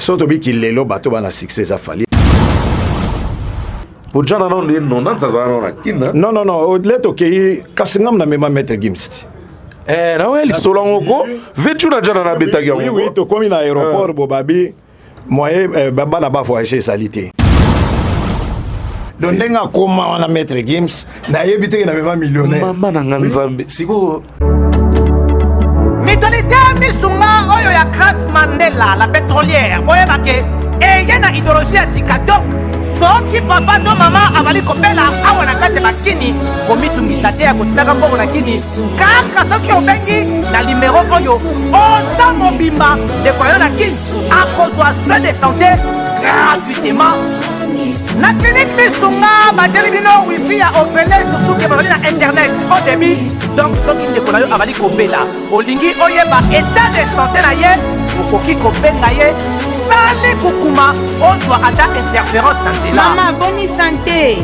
Soto bi kilelo bato bana succès a fallu. Pour John non non ça na kinna. Non non non, leto ke kasingam na mema maître Gims. Na ouais solongoko, vetu na John na betaki. Oui oui, to comme na aéroport bobabi moye baba na ba voyager salité. Donc ndenga koma wana maître Gims na yebite na mema millionnaire. Mama na nganzambe. Siko Mitolite misunga oyo ya Grace Mandela la pétrolière boyeba ke eyena idéologie ya sika donc soki papa to mama avali kopela awa na kati bakini komitungisa te ya kotitaka mbongo na kini kaka soki obengi na limero oyo oza mobimba ndeko na yo na kini akozwa soin de santé gratuitement na clinique misunga batieli bino wifi ya opele surtout ke bazali na internet au début donc soki ndeko na yo avali kopela olingi oyeba état de santé na ye okoki kobenga ye sali kukuma ozwa ata interférence na nzela. Mama boni santé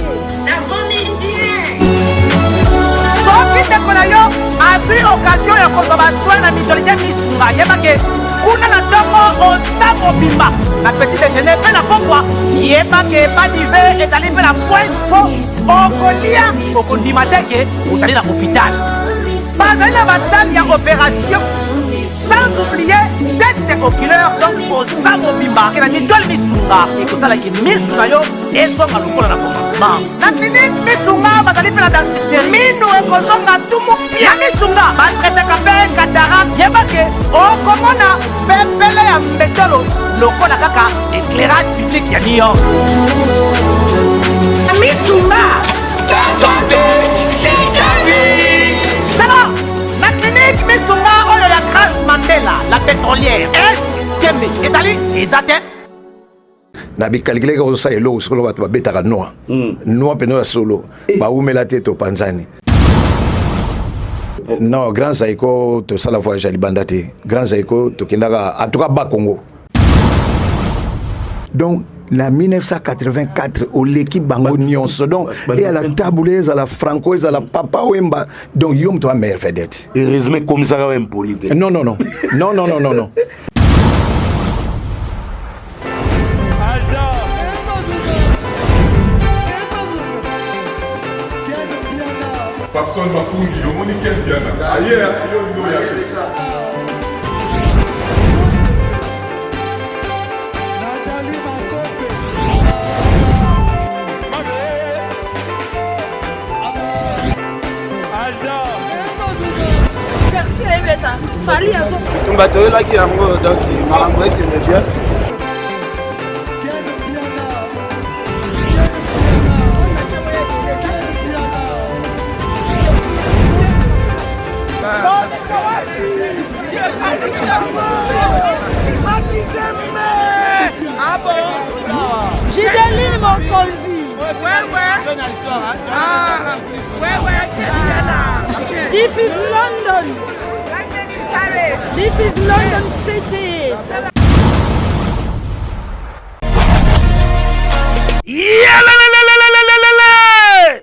nakomi bien soki ndeko na yo azwi occasion ya kozwa basoi na mitolite misunga yebake kuna na ntongo oza mobimba na petit déjeuner mpe na pokwa yebake badive ezali mpe na pointe po okolia okondima teke ozali na hôpital bazali na basale ya opération sans oublier test oculaire donc oza mobimba ke na mitole misunga ekosalaki misu na yo ezonga lokola na commencement na clinique misunga bazali mpe na dentiste minu ekozonga tumu pia misunga batretaka mpe cataracte yebake okomona pepele ya mbetolo lokola kaka éclairage public ya New York misunga ta santé c'est ta vie alors la clinique misunga oyo ya Grace Mandela la pétrolière est kembe ezali ezate na bikalkile ko sa elo solo bato babetaka noa noa peno ya solo ba umela te to panzani. Non, Grand Saïko, to sala voyage à Libandate. Grand Saïko, to kendaka, en tout cas, bas Congo. Donc, en 1984, l'équipe Bango Nyonso, donc, et à la tabouleuse, à la francoise, à la papa Wemba, donc, Yom, toi, meilleure vedette. Et résumé comme ça, même politique. Non, non, non. Non, non, non, non, non. Personne m'a connu, on est quel bien. Ailleurs, ah bon Gideline Mokonzi This is London. This is London City.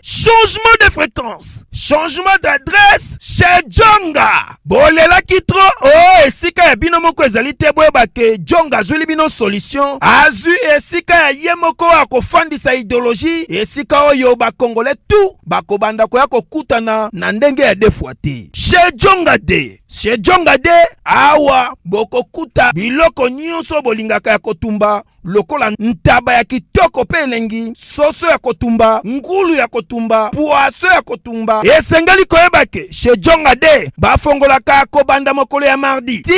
Changement de fréquence, changement d'adresse chez Djonga. Bolela kitro, oh esika ya bino moko ezali te boyeba ke Djonga azuli bino solution. Azu esika ya ye moko akofandisa idéologie, esika oyo bakongole tout bakobanda koya kokutana na ndenge ya defwa te. Chez Djonga de, chez Djonga de awa bokokuta biloko nyonso bolingaka ya kotumba lokola ntaba ya kitoko pe elengi, soso ya kotumba, ngulu ya kotumba, poaso ya kotumba. Esengeli koyeba ke chez Djonga de bafongolaka kobanda mokolo ya mardi ti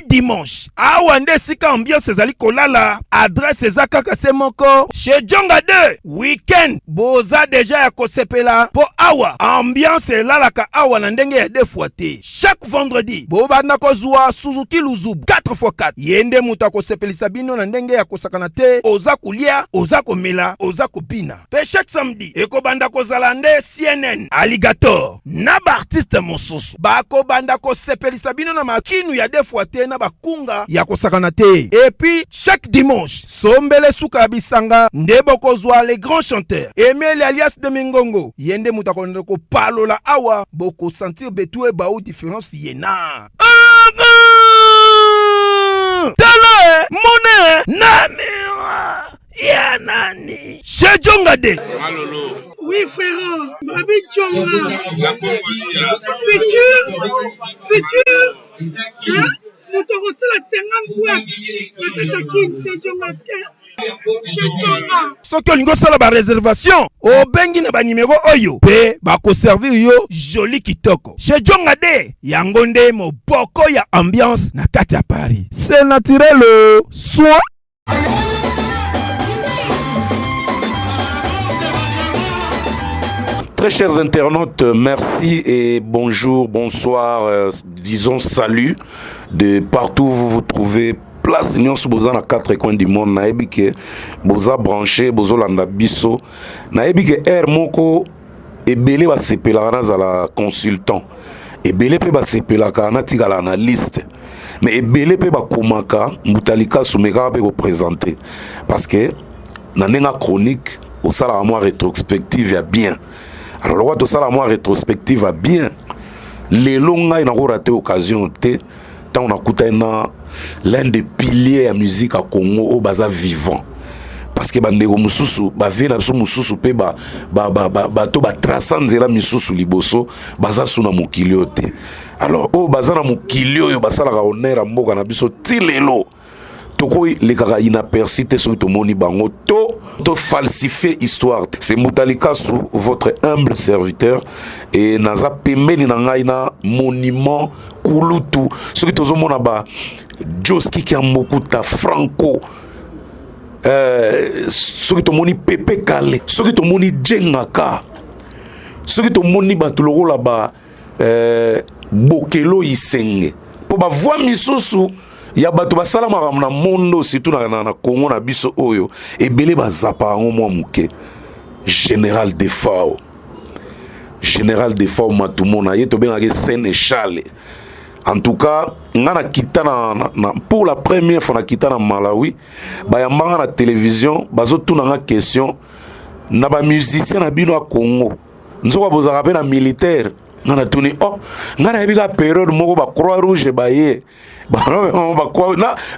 dimanche. Awa nde sika ambiance ezali kolala, adresse eza kaka se moko. Chez Djonga de weekend boza deja ya kosepela po awa ambiance elalaka awa na ndenge ya defwa te. Chaque vendredi bobanda kozwa Suzuki Luzubu 4x4 yende muta kosepelisa bino na ndenge ya kosakana te, oza kulia, oza komela, oza kopina. Pe chaque samedi ekobanda kozala nde CNN Alligator na ba artiste mosusu bakobanda kosepelisa bino na makinu ya defwa te na bakunga ya kosakana te. Et puis chaque dimanche sombele suka bisanga nde bokozwa les grands chanteurs Emile alias de Mingongo yende muta konde ko palola awa boko sentir betue ba ou différence yena. Tala monnaie na Jonga de. Oui, frère. Babi Jonga. Futur. Hein? Nous t'avons reçu la 50 boîtes. Le Katakin, c'est Jonga. Soki olingo sala ba réservation obengi na ba numéro oyo pe ba ko servir yo joli kitoko chez Jonga de yango nde moboko ya ambiance na kati ya Paris c'est naturel soin. Très chers internautes, merci et bonjour, bonsoir, disons salut de partout où vous vous trouvez. Place Union sous Bozan à 4 coins du monde. Naebi que Boza branché, Bozo landa biso. Naebi que Air Moko et Belé va s'épeler à la consultant. Et Belé peut s'épeler à la analyste. Mais Belé peut komaka Moutalika Soumeka peut représenter. Parce que dans une chronique, au salaire moi rétrospective ya bien. Alors le roi au salaire moi rétrospective va bien. Les longs ils n'ont raté occasion té. Tant on a écouté l'un des piliers de la musique à Congo au baza vivant parce que bandeko mususu ba vena so mususu pe ba to ba transcender misusu liboso baza suna mokilio te alors o baza na mokilio yo basala ka honneur mboka na biso tilelo toko le kaka inaperçu te so to moni bango to falsifier histoire c'est Moutalika sous votre humble serviteur et naza pembeni na ngai na monument kulutu soki tozomona ba Joski Kiamokuta Franco soki tomoni Pepe Kale soki tomoni Jengaka soki tomoni batuloko la ba Bokelo Isenge po ba voix misusu ya bato basala na mondo surtout na Congo na biso oyo ebele bazapa ngo mwa muke Général Defao matumona ye to benga Sénéchal. En tout cas, pour la première fois, on a Malawi, bayamba na télévision, bazo tout na question, na ba musicien na bino a Congo. Nous avons besoin d'un militaire. Nous avons tourné. Oh, nous avons une période où ba croix rouge baye.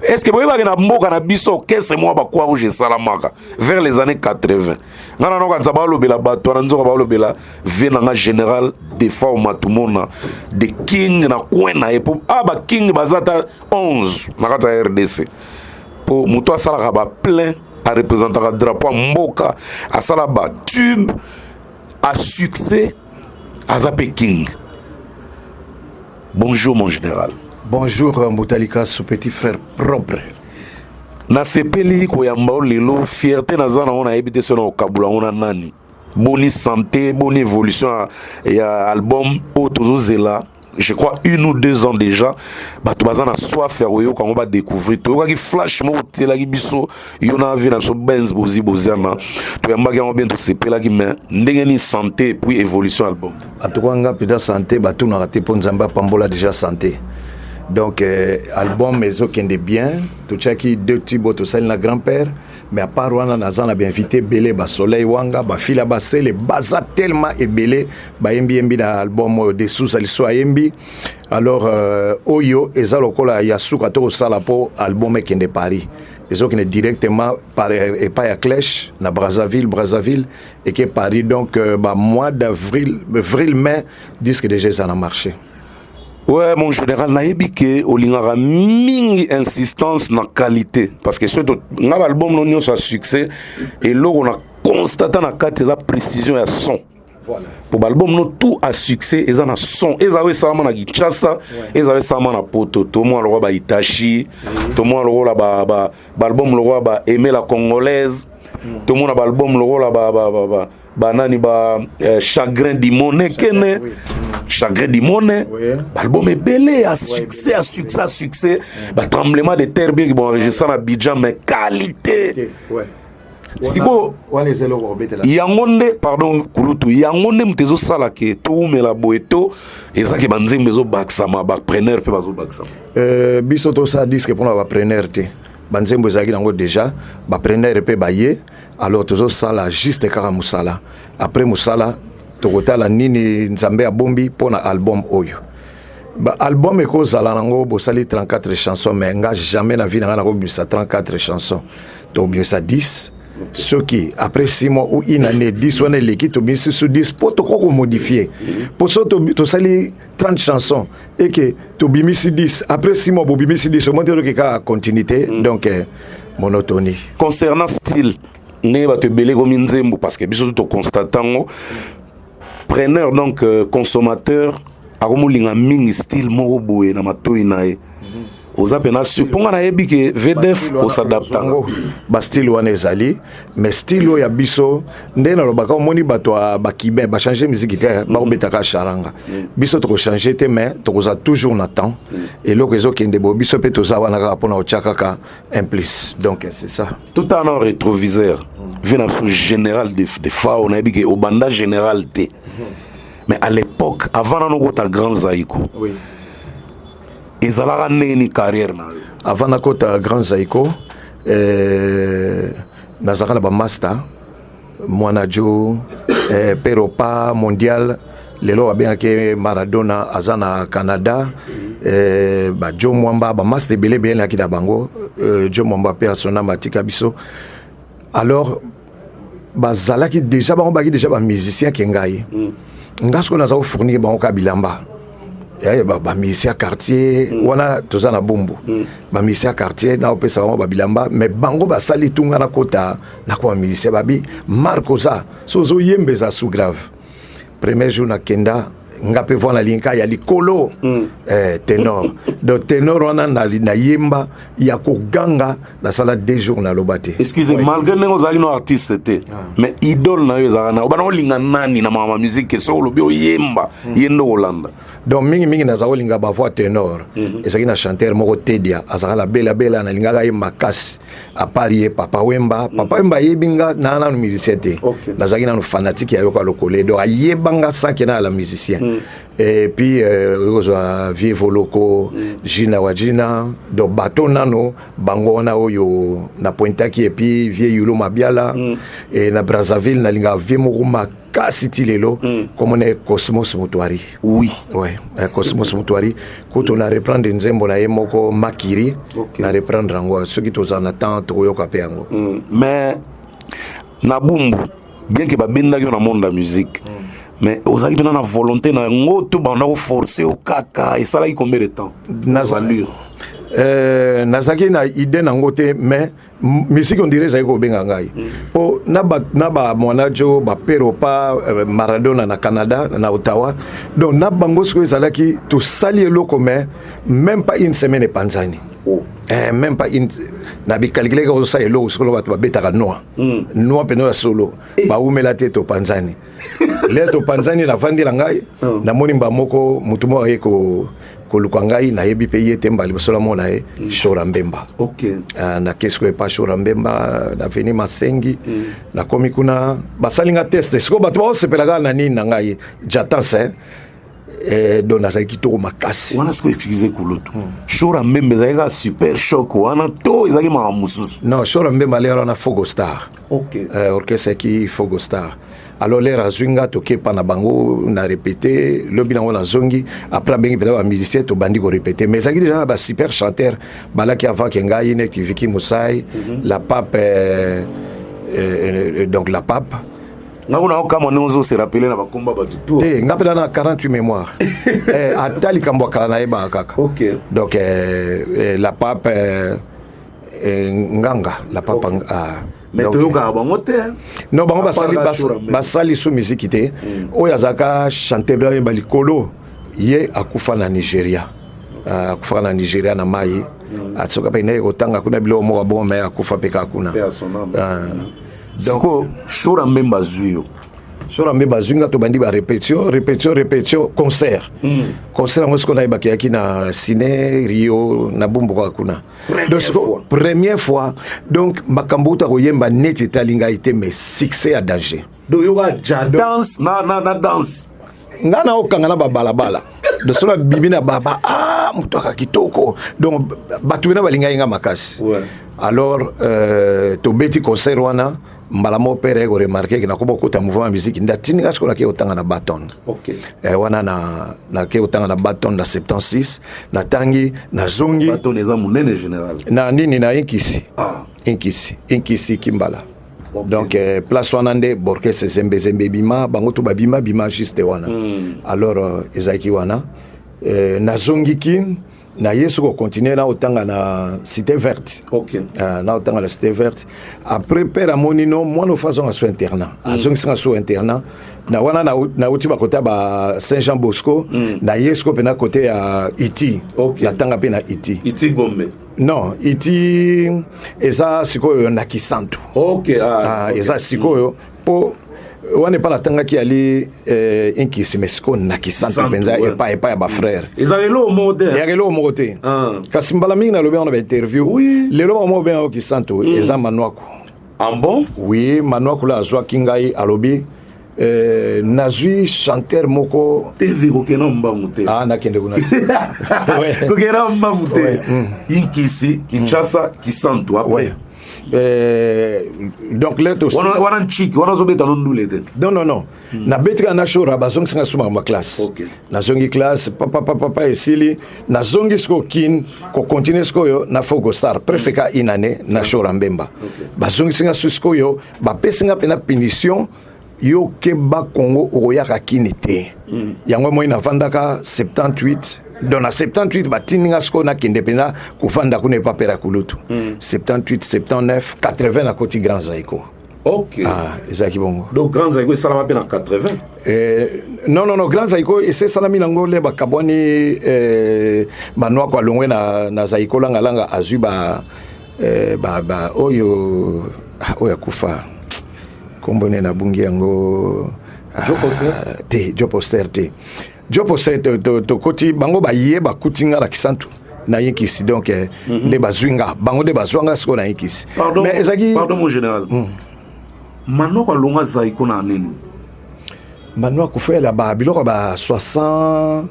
Est-ce que vous avez un mot na biso qu'est-ce moi ba croix rouge salamaka vers les années 80. Nous avons un zabalo bela bato, nous avons un bela venanga général des femmes matumona de king na coin na epo ba king bazata 11 na kata RDC. Pour muto asala ba plein à représenter le drapeau mboka asala ba tube à succès à Zape King. Bonjour mon général. Bonjour Moutalika, ce petit frère propre. Na sepeli ko yamba lelo fierté na zana on a habité sur au Kabula on a nani. Bonne santé, bonne évolution ya album Otozozela. Je crois 1 ou 2 ans déjà. Bah tu bazana soif faire quand on va découvrir. Tu vois qui flash mo tela ki biso yona vi na so benz bozi bozana. Tu yamba ki on bien to sepela ki mais ndengeni santé puis évolution album. En tout cas nga pida santé ba tout na raté pour nzamba pambola déjà santé. Donc album mezo kende bien, tout chaki 2 tubes to sel na grand-père, mais à part wana nazana bien invité belé ba soleil wanga ba fila ba sele baza tellement et belé ba yembi na album de sous aliso yembi. Alors oyo ezalokola ya suka to sala po album kende Paris. Ezo kende directement par et pas à Clèche na Brazzaville et que Paris donc mois d'avril mai disque déjà ça a marché. Ouais, mon général, naïbi que olingara mingi insistance na qualité parce que surtout ngaba album non sa succès et là on a constaté na carte la précision et son. Voilà. Pour l'album non tout a succès et ça na son et ça ça na Kinshasa et ça ça na poto tout moi le roi ba Itachi tout moi le roi ba album le roi ba aimer la congolaise tout moi ba album le roi ba nani ba chagrin d'Imoné kene chagrin d'Imoné l'album est belé à succès bah tremblement de terre bien qui vont enregistrer à Abidjan mais qualité siko yangonde pardon kulutu yangonde mtezo sala ke to mela boeto ezaki banzembe zo baksama ba preneur pe bazo baksama biso to sa disque pour ba preneur te banzembe ezaki nango déjà ba preneur pe baye alors tozo sala juste kaka musala après musala tokotala nini nzambe ya bombi pona album oyo ba album eko zala nango bosali 34 chansons mais nga jamais na vie na ko bisa 34 chansons to bisa 10 Ce qui, après 6 mois ou une année, 10 ou l'équipe, tu bis sur 10 pour te modifier. Pour ça, tu sali 30 chansons et que tu bimis 10. Après 6 mois, tu bimis 10. Au moins, tu as continuité. Donc, monotonie. Concernant style, ne va te belé comme une parce que bisous tout constatant, preneur donc consommateur, a comme linga ming style mo boye na matoi nae. Aux appels supponga na yebi que VDF au s'adapta. Ba style wana ezali, mais style ya biso nde na lobaka omoni bato ba kibe ba changer musique te ba obetaka charanga. Biso to changer te mais to koza toujours na temps et loko ezo kende bo biso pe to za wana ka pona ochaka ka implice. Donc c'est ça. Tout en rétroviseur. Vient un général de fois on a dit que au banda général T. Mais à l'époque avant on a grand Zaïko. Oui. Ils allaient une carrière. Avant na kota grand Zaïko, nazaka na ba master, Mwanajo, Peropa mondial, lelo bien que Maradona azana Canada, ba Joe Mwamba ba master belé bienaki da bango, Joe Mwamba pe asona matika biso. Alors bazalaki déjà ba déjà ba musicien kengai. Ngasko nazo fournir ba okabilamba. Ba musicien quartier wana toza na bombo ba musicien quartier na opesa ba bilamba mais bango ba sali tunga na kota na kwa musicien babi Marco za sozo yembeza sous grave premier jour na kenda ngape vona linka ya likolo ténor donc ténor wana na yemba ya koganga na sala 2 jours na lobate. Excusez malgré ngo zali no artiste te mais idole na yo zana obana linga nani na mama musique so lobi o yemba yendo Hollande. Donc mingi na zaolinga ba voix ténor et ça qui na chanteur moko Tedia azaka la bela na linga ga makasi à Paris papa Wemba yebinga na musicien te na zaki na fanatique ya yoka lokole donc ayebanga ça qui na la musicien et puis ozo vie voloko Gina Wajina donc bato nano bango na oyo na Pointaki et puis vie yulo mabiala et na Brazzaville na linga vie moko kasi lelo comme on est Cosmos Mutuari. Oui. Ouais, Cosmos Mutuari. Quand on a reprendre nzembo na yemoko Makiri, na reprendre ngo ceux qui tous en attente to yoka pe ngo. Mais na bumbu bien que ba benda yo na monde de la musique. Mais aux amis na volonté na ngo tout ba na forcer au kaka et ça là il combien de temps? Nazalure. Nazaki na idée na ngote mais musique on dirait ça ko benga ngai po na ba Mwanajo ba Peropa Maradona na Canada na Ottawa donc na bango sko ezalaki to sali eloko mais même pas une semaine et panzani même pas une na bi calculer ko sa eloko sko ba betaka noa pe no solo ba umela te to panzani le to panzani la fandi la ngai na moni ba moko mutumo eko koluka ngai na yebi pe yete mbali bosola mona e Shora Mbemba. Na kesko e pa Shora Mbemba na veni Masengi na komi kuna basalinga test siko bato ba sepelaga na nini na ngai j'attends donc na zaki to makasi wana siko expliquer kuloto Shora Mbemba zaika super choc wana to ezaki maramusu non Shora Mbemba lero na Fogo Star orchestre qui Fogo Star. Alors les razunga toke pana bango na répété le bilan na zongi après bengi ba musicien to bandi ko répéter mais ça qui déjà ba super chanteur bala qui avant kenga ine Viki Musai la pape donc la pape na una kama nozo se rappeler na ba komba ba tout ngapela na 48 mémoire atali kambo kala na eba kaka donc la pape nganga la pape mais toyoka bango te non bango basali sous musique te oyo azaka chanter ba likolo ye akufa na Nigeria na mai atsoka pe ne kotanga kuna bilo mo bon mais akufa pe ka kuna donc Shora Mbemba zuyo Shora Mbemba zunga to bandi ba répétition concert ngo sko na ibaki yaki na Ciné Rio na bumbu kwa kuna première fois donc makambo to ko yemba net italinga ite mais succès à danger do yoga danse na danse ngana okanga na balabala de cela bibina baba mutoka kitoko donc batu na balinga inga makasi alors to beti concert wana mbala mo pere ko remarquer que na ko bokota mouvement musique ndatini kasko na ke otanga na Baton wana na ke otanga na Baton na 76 na tangi na zongi Baton eza munene général na nini na inkisi inkisi kimbala Okay. Donc place wana nde borkestre zembe bima bango to babima bima juste wana. Alors ezaki wana nazongiki na yesu ko continuer na otanga na cité verte. OK. Na otanga la cité verte. Après père amonino moi no façon sur internat. Azongisa sur internat. Na wana na uti ba côté ba Saint Jean Bosco na yesu ko pena côté ya Iti. Okay. Na tanga pe na Iti. Iti Gombe. Non, Iti eza sikoyo na Kisantu. OK. Okay. Eza sikoyo po wane pa natanga ki ali inkisi mesiko na Kisantu penza epa ya ba frère. Ezalelo moderne. Ya lelo mokote. Kasi mbala mingi na lobe on ba interview. Oui. Lelo mo ben o Kisantu eza Manwaku. Ah bon? Oui, Manwaku la azwa kingai alobi nazui chanteur moko TV kokena mbamute. nakende kuna. Kokena mbamute. Inkisi, Kinshasa, Kisantu après. Donc là aussi wana nchiki wana zobeta nondulete. Non. Na betika na shora bazongi singa suma ma classe. OK. Na zongi classe papa esili na zongi sko kin ko continue sko yo na fogo star presque une année na shora mbemba. Bazongi singa sko yo ba pesinga pena punition yo keba Congo okoyaka kini te. Yango moi na vandaka 78 dans la 78 batininga sko na kindependa kufanda kuna pa pera kulutu. 78 79 80 na koti Grand Zaiko. OK. Ezaki bongo. Donc Grand Zaiko salama pe na 80. Non, Grand Zaiko et c'est salami nango le bakaboni manwa kwa longwe na Zaiko langa azuba oyo kufa. Kombone na bungi yango Joe Poster to koti bango ba yeba kutinga la Kisantu na yekisi donc de bazwinga bango de bazwanga siko na yekisi. Mais ezaki pardon mon général. Mano kwa longa Zaiko na nini? Mano ko fait la ba biloko ba 60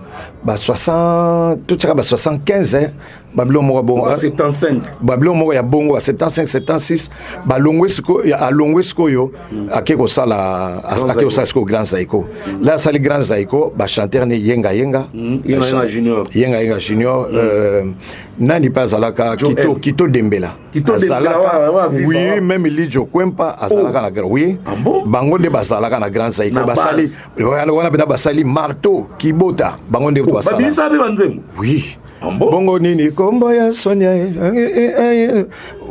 tout ça ba 75 Babylon mo bon 75 Babylon mo ya bongo 75 76 ba longwesiko ya longwesiko yo akeko sala akeko sala Grand Zaiko là sali Grand Zaiko ba chanteur ne yenga junior nani pas alaka Kito Dembela oui même Lijo Kwempa azalaka na grand oui bango de bazalaka na Grand Zaiko basali wana bena basali marteau kibota bango de basala babisa be banzemu oui. Bongo nini kombo ya Sonia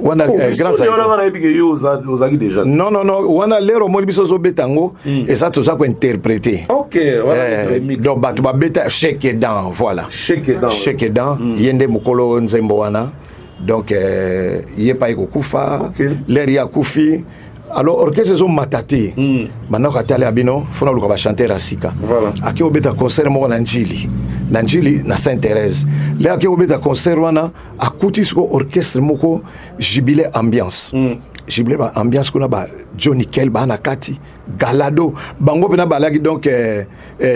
wana Grand Zaiko non wana lero mo biso zo betango et ça tout ça pour interpréter. OK voilà remix donc batu ba beta shake down voilà shake down yende mukolo nzembo wana donc yepa ikufa leri ya kufi. Alors orchestre zo matati maintenant katale abino fona luka ba chanter asika voilà aki obeta concert mo na Njili na Sainte-Thérèse là aki obeta concert wana akuti sko orchestre moko Jubilé ambiance Jubilé ambiance kuna ba Johnny Kell ba na kati Galado bango pena balaki donc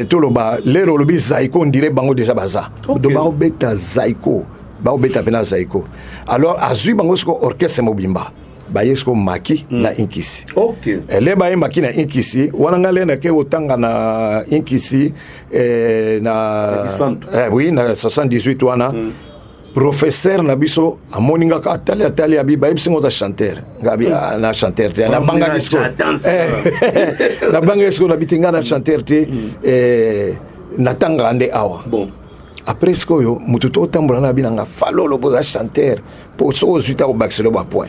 toloba lero lobi Zaiko ndire bango déjà baza do ba obeta Zaiko ba obeta pena Zaiko alors azui bango sko orchestre mobimba bayesko maki na inkisi. OK. Le baye maki na inkisi wana ngale na ke otanga na inkisi na oui na 78 wana professeur na biso amoninga ka atali abi baye bisingo ta chanteur ngabi na chanteur te na banga disco na banga disco na bitinga na chanteur te na tanga ande awa bon après ce que mutu to tambola na binanga falolo boza chanteur pour so zuta au baxelo ba point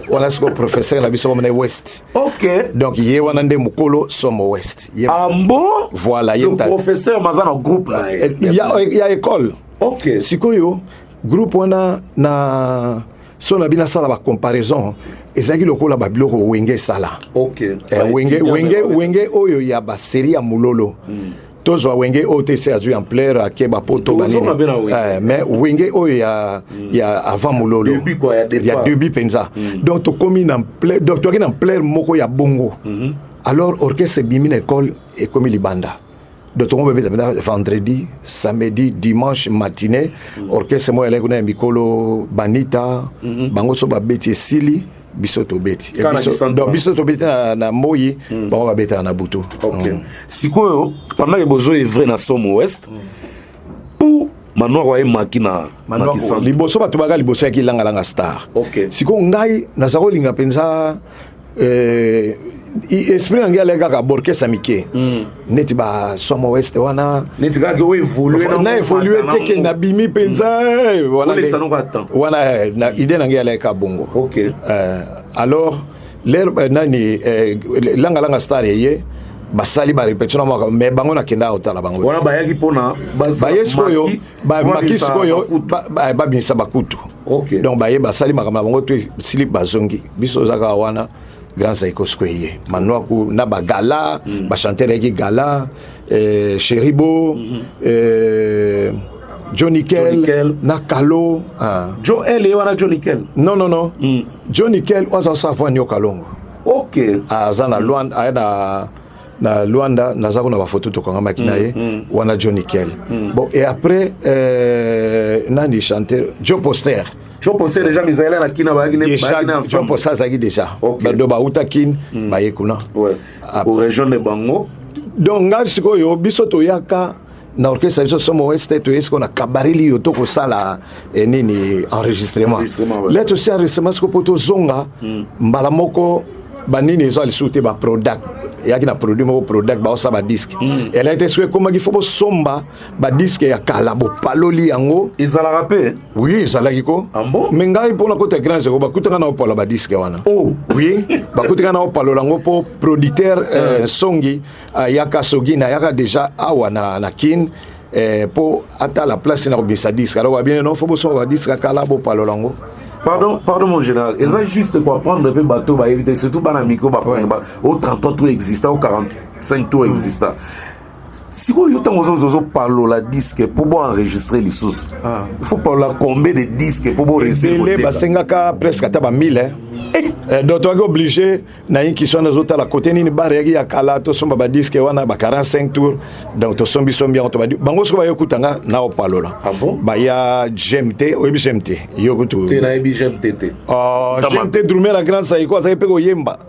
wala ce que professeur na biso mona West. OK donc ye wana nde mukolo somo West bon voilà le professeur mazana groupe là ya école. OK sikoyo groupe wana na so na bina sala ba comparaison ezaki lokola ba biloko wenge sala. OK wenge oyo ya ba série ya mulolo tous wenge OTC a joué en plaire à Keba Poto mais wenge o ya avant mulolo il y a début penza donc to commis en plaire donc to en plaire moko ya bongo alors orchestre bimi l'école et comme libanda donc on bébé vendredi samedi dimanche matinée orchestre mo ele kuna mikolo banita bango so ba beti sili bisoto beti donc bisoto beti na moyi ba beta na butu. OK sikoyo pendant que bozo est vrai na Somo West pour manoir wa maki na liboso batu baga liboso ya kilanga langa star. OK siko ngai na zako linga penza esprit nangi aleka ka borkesa mike neti ba somo west wana neti ka ko évoluer na évoluer teke na bimi penza wana na idée nangi aleka bongo. OK. Alors l'air nani langa star ye basali ba répétition moko mais bango na kenda otala bango wana bayaki pona bayesko yo ba makisiko yo ba binisa bakutu. OK. Donc baye basali makama bango to slip bazongi biso zaka wana grand saiko skoye manwaku na bagala ba chanter ki gala Cheribo Johnny Kell na Kalo Joel et wana Johnny Kell non Johnny Kell oza savoir nyo Kalongo. OK. Azana Luanda na Luanda nazako na ba photo to kanga makina ye wana Johnny Kell. Bon et après nani chanteur Joe Poster déjà Misaël na kina ba gine ensemble. Joe Poster zaki déjà. Okay. Do ba utakin ba yekuna. Ouais. Au région de Bango. Donc ngasiko yo biso to yaka na orchestre biso somo west to esko na kabarili yo to ko sala nini enregistrement. Let aussi enregistrement ko poto zonga mbala moko banini ezo alisute ba product yaki na produit moko product ba osa ba disque elle a été souhaité comme il faut somba ba disque ya kala bo paloli yango ezala rapé oui ezala kiko ambo mengai pona ko te grand zeko ba kutanga na opala ba disque wana oh oui ba kutanga na opalo lango po producteur songi yaka sogi na yaka déjà awa na kin po ata la place na obisa disque alors bien non faut so ba disque kala bo palo lango. Pardon mon général, et ça juste pour prendre un peu bateau, bah éviter surtout bah micro bah au 33 tout existant, au 45 tout existant. Si vous y avez parlé la disque pour enregistrer les sources, il faut parler combien de disques pour rester. Les basengaka presque à 1000 donc tu es obligé na une qui soit dans autres la côté ni barre ya kala to somba ba disque wana ba 45 tours donc to sombi to ba bango so ba yokutanga na opalola ba ya GMT o GMT yokutu te na GMT GMT drummer la grande ça iko ça peko yemba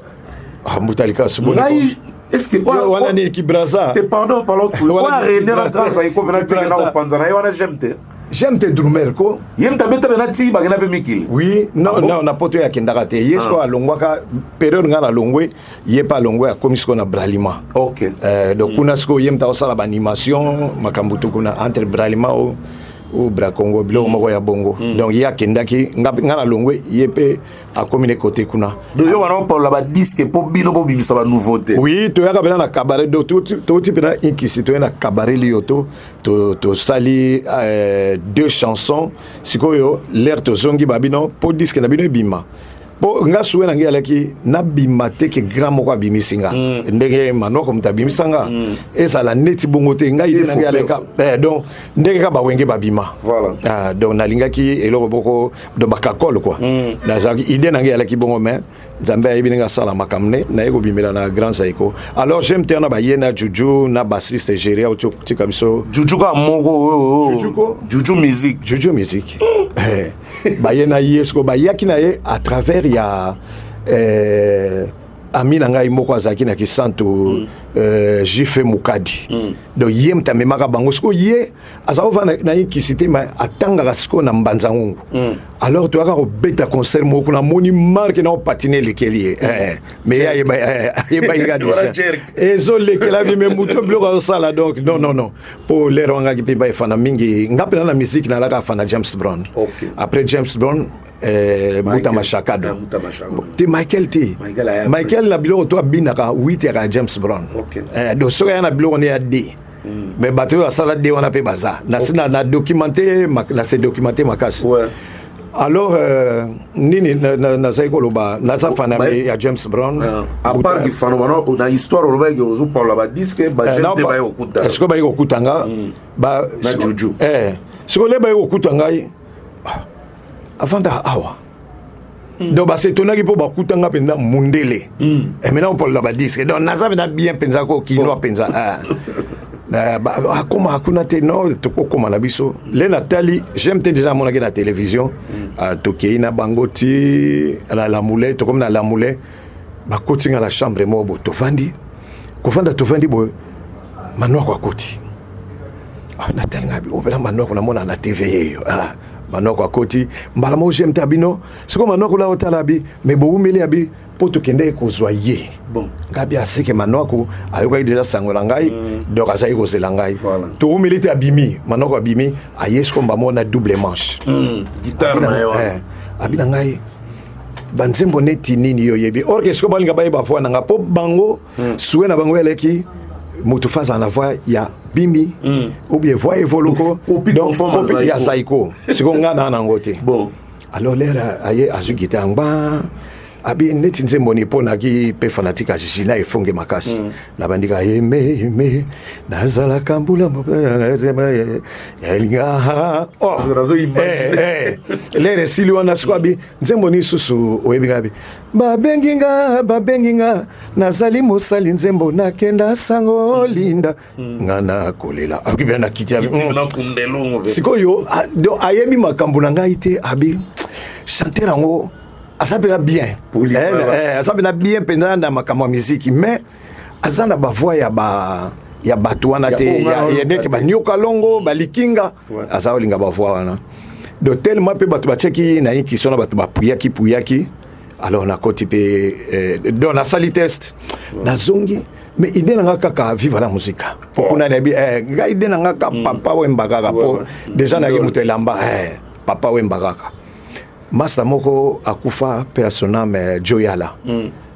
mutalika suboni est-ce que wana ni ki brasa te pardon wa rené la grande ça iko na tika na opanza na wana GMT GMT drummer ko yem tabeta na ti ba na pe mikili oui non na poto ya kendaka te yesko alongwaka période ngana longwe ye pa longwe akomisko na bralima. OK. Donc kuna sko yem ta osala ba animation makambutu kuna entre bralima ou bra Congo bilo moko ya bongo donc ya kendaki ngana longwe yepe akomine côté kuna donc yo wana pour la disque pour bino bo bimisa ba nouveauté oui to yaka bena na cabaret do to type na inkisi to na cabaret lioto to sali deux chansons sikoyo l'air to zongi babino po disque na bino bima po nga suwe nangi alaki na bima te ke grand moko abimisinga ndenge manoko mutabimisanga esa la neti bongo te nga ide nangi alaka donc ndenge ka ba wenge babima voilà donc nalingaki eloko boko do bakakol quoi na zaki ide nangi alaki bongo mais Zambé ayibininga sala makamne na ego bimela na grand saiko alors j'aime tena ba yena Juju na bassiste Géria ocho tika biso Juju ka moko Juju musique ba yena yesko ba yakina ye à travers ya amina ngai moko azaki na kisanto jife mukadi donc yem tamemaka bango siko ye azava na ikisite ma atanga siko na mbanza ngungu alors tu aka obeta concert moko na moni marque na patiner lekeli mais ya yeba inga déjà ezo lekela bi me muto bloka sala donc non pour les ronga ki pe fana mingi ngapena na musique na laka fana James Brown. Okay. Après James Brown Buta Mashakado te Michael na bilo to binaka 8 à James Brown. Donc so ya na bilo on est à D mais bateau à sala D on a pe baza na documenté na se documenté makas. Alors nini na zaiko loba na sa fana ya James Brown à part qui fana na histoire loba que vous parlez ba disque ba gente ba okuta est-ce que ba okutanga ba na Juju ce que le ba okutanga avant da awa donc ba se tonaki po ba kutanga penda mundele et maintenant on parle la ba disque donc naza na bien penza ko kino penza comment hakuna te no to koma na biso le natali j'aime déjà mon na télévision to keina bangoti la moulée to comme na la moulée ba kotinga la chambre mobo to vandi ko vanda to vandi bo manwa kwa koti natali ngabi opela manwa ko na mona na TV yo manoko akoti mbala mo j'aime tabino siko manoko la otala bi mais bo umeli abi poto kende kozwa ye bon ngabi asike manoko ayoka déjà sangola ngai donc asai kozela ngai to umeli te abimi manoko abimi ayesko mbamo na double manche guitare na yo abina ngai banzembo neti nini yo yebi or que siko balinga baye ba fois nanga po bango soué na bango eleki moto face en la voix ya bimi ou bien voix evoluko donc copie ya saiko siko ngana na ngote bon alors l'air aye azugita ngba abi neti nzembo ni pona ki pe fanatique a jina efonge makasi na bandika yeme nazala kambula zema elinga oh l'air sili wana swabi nzembo ni susu oyebi babenginga nazali mosali nzembo nakenda sango linda ngana kolela akibya na kitia na kundelongo sikoyo do ayebi makambo na ngai te abi chanter ngo asabela bien asabela bien pendant na makambo musique mais azana ba voix ya batu wana te ya neti ba nyoka longo balikinga azaolinga ba voix wana do tellement pe batu ba cheki na yiki sona batu ba puyaki alors na koti pe do na sali test na zongi mais idée nanga kaka vivre la musique pokuna na bi ga idée nanga ka papa wemba kaka po déjà na yemuto elamba papa wemba kaka Masta moko akufa personnel Joyala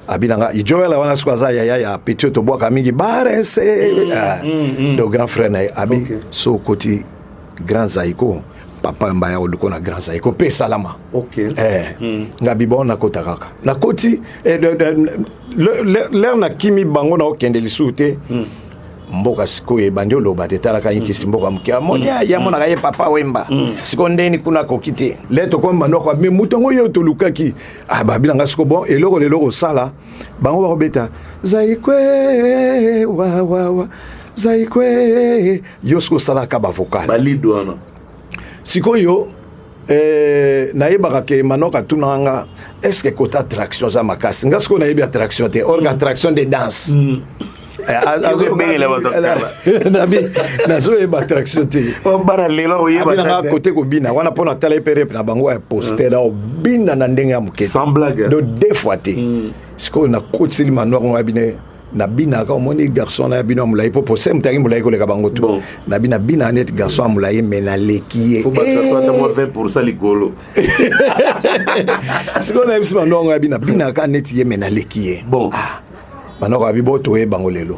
abinanga Joyala wana skwaza ya petit to boka mingi barense do grand frère na abi so koti grand Zaiko papa mbaya oluko na grand Zaiko pe salama ngabi bona kota kaka na koti l'air na kimi bango na okende lisute mboka siko e bandio lo batetala ka yiki simboka mkia monya ya mona ka papa wemba siko ndeni kuna kokite leto ko manoko me mutongo yo to lukaki babila nga siko bon eloko sala bango ba beta zaikwe wa zaikwe yosko sala ka ba vocal balido wana siko yo na yebaka ke manoka tunanga est-ce que kota attraction za makasi nga siko na yebi attraction te orga attraction de danse nazo yeba attraction te abinanga kote kobina wana mpona tala eperepe na bango ya poster obina na ndenge ya moke do deux fois te sikoyo nakotiseli manoir ngo abine nabinaka omoni garçon na bino amulai po se mutaki mulai koleka bango tu nabina net garçon amulai mais naleki ye faut pas ça soit moi 20% likolo sikoyo na yebisi manoir ngo abina ka net ye mais naleki ye bon manoko abiboto e bangolelo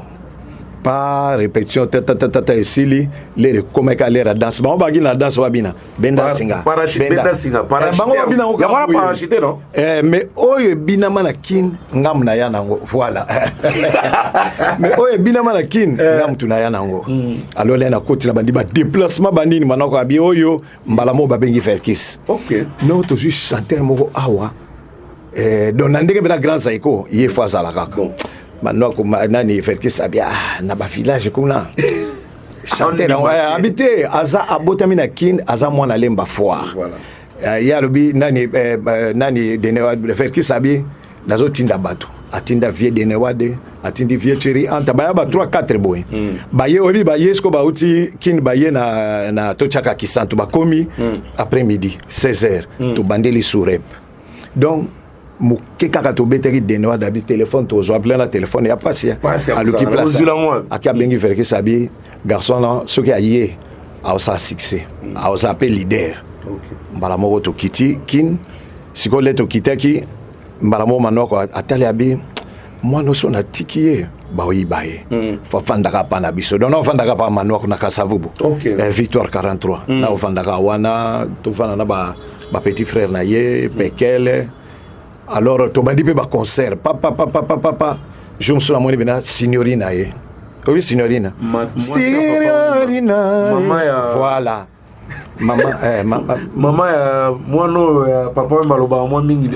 par répétition tata esili les comme ka l'air danse bango bagi na danse wabina benda singa bango wabina ko ya parachute non mais oyo bina mana kin ngam na ya nango voilà mais oyo bina mana kin ngam tu na ya nango alors là na koti na bandi ba déplacement bandini manoko abi oyo mbala mo babengi verkis non to juste chanter moko awa donc nandenge bena grand Zaiko ye fois za la kaka maintenant comme nani verkis abia na ba village kuna chanter na habiter aza abotami na kin aza mwana lemba foire voilà ya lobi nani denewa verkis abi nazo tinda bato atinda vie denewade atindi vie chiri anta baya ba 3 4 boy baye obi baye sko ba uti kin baye na tochaka kisantu ba komi après midi 16h to bandeli sur rep donc muke kaka to beteri denwa dabi téléphone to zo appeler na téléphone ya pasia aluki place akia bengi verke sabi garçon là ce qui a yé a sa succès a sa appel leader mbala moko to kiti kin siko le to kitaki mbala mo manoko atali abi mwana so na tikiye ba oyibaye fa fandaka pa na biso donc on fandaka pa manoko na kasavubu victoire 43 na on fandaka wana to fana na ba petit frère na ye pekele. Alors, tu m'as dit que le concert, papa, je me suis amené à Signorina. Oui, Signorina. Signorina. Voilà. Maman, moi non, papa maloba moi mingi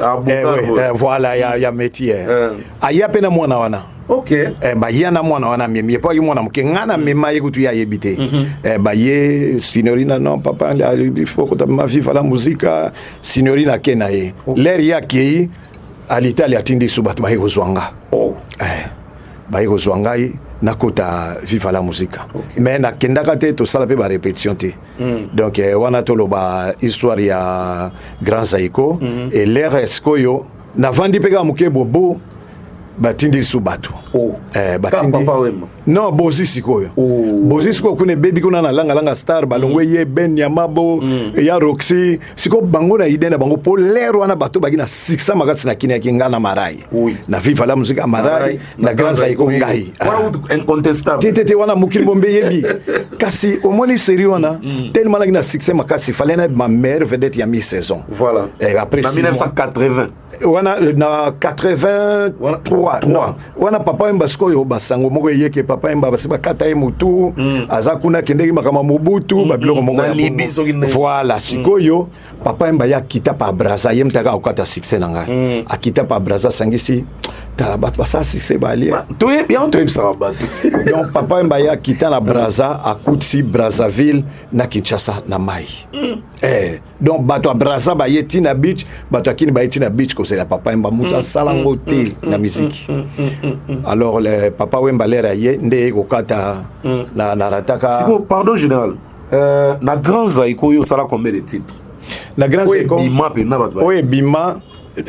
voilà, il y a métier. Aïe à peine moi na. Ok. Bah yana mwana wana mimi pas mwana mkengana mema yekutu ya yebite. Bah ye Signorina non papa il faut que ma vie la musique Signorina kenaye. L'air ya kei à l'Italie atindi subat ba yeko zwanga. Ba yeko zwanga nakota viva la musique mais nakendaka te tosala pe ba répétition te donc wana toloba histoire ya Grand Zaiko et l'air eskoyo navandi peka muke bobo batindi subatu batindi papa wema non bozi sikoyo bozi sikoyo kune baby kuna na langa star balongwe ye Ben Yamabo ya Roxy siko bango na idena bango po lero wana bato bagina 600 makasi na kine kinga na marai na viva la musique marai na Grand Zaiko ngai incontestable tete wana mukiri bombe yebi kasi omoni série wana tellement na 600 makasi fallait na ma mère vedette ya mi-saison voilà après en 1980 wana na 83 non wana papa emba sikoyo basango moko yeke papa emba basiba kata mutu aza kuna kendeki makama Mobutu babiloko moko voilà sikoyo papa emba ya kita pa Braza yemtaka okata succès nanga akita pa Braza sangisi tala bat basa succès bali to bien to ça bat donc papa emba ya kita na Braza akuti Brazzaville na Kinshasa na mai donc bato Braza ba yeti na beach bato akini ba yeti na beach ko c'est la papa emba muta salangote na musique alors le papa wemba lera ye nde kokata na rataka siko pardon général na Grand Zaiko yo sala combien de titres na Grand Zaiko bima pe na bato oye bima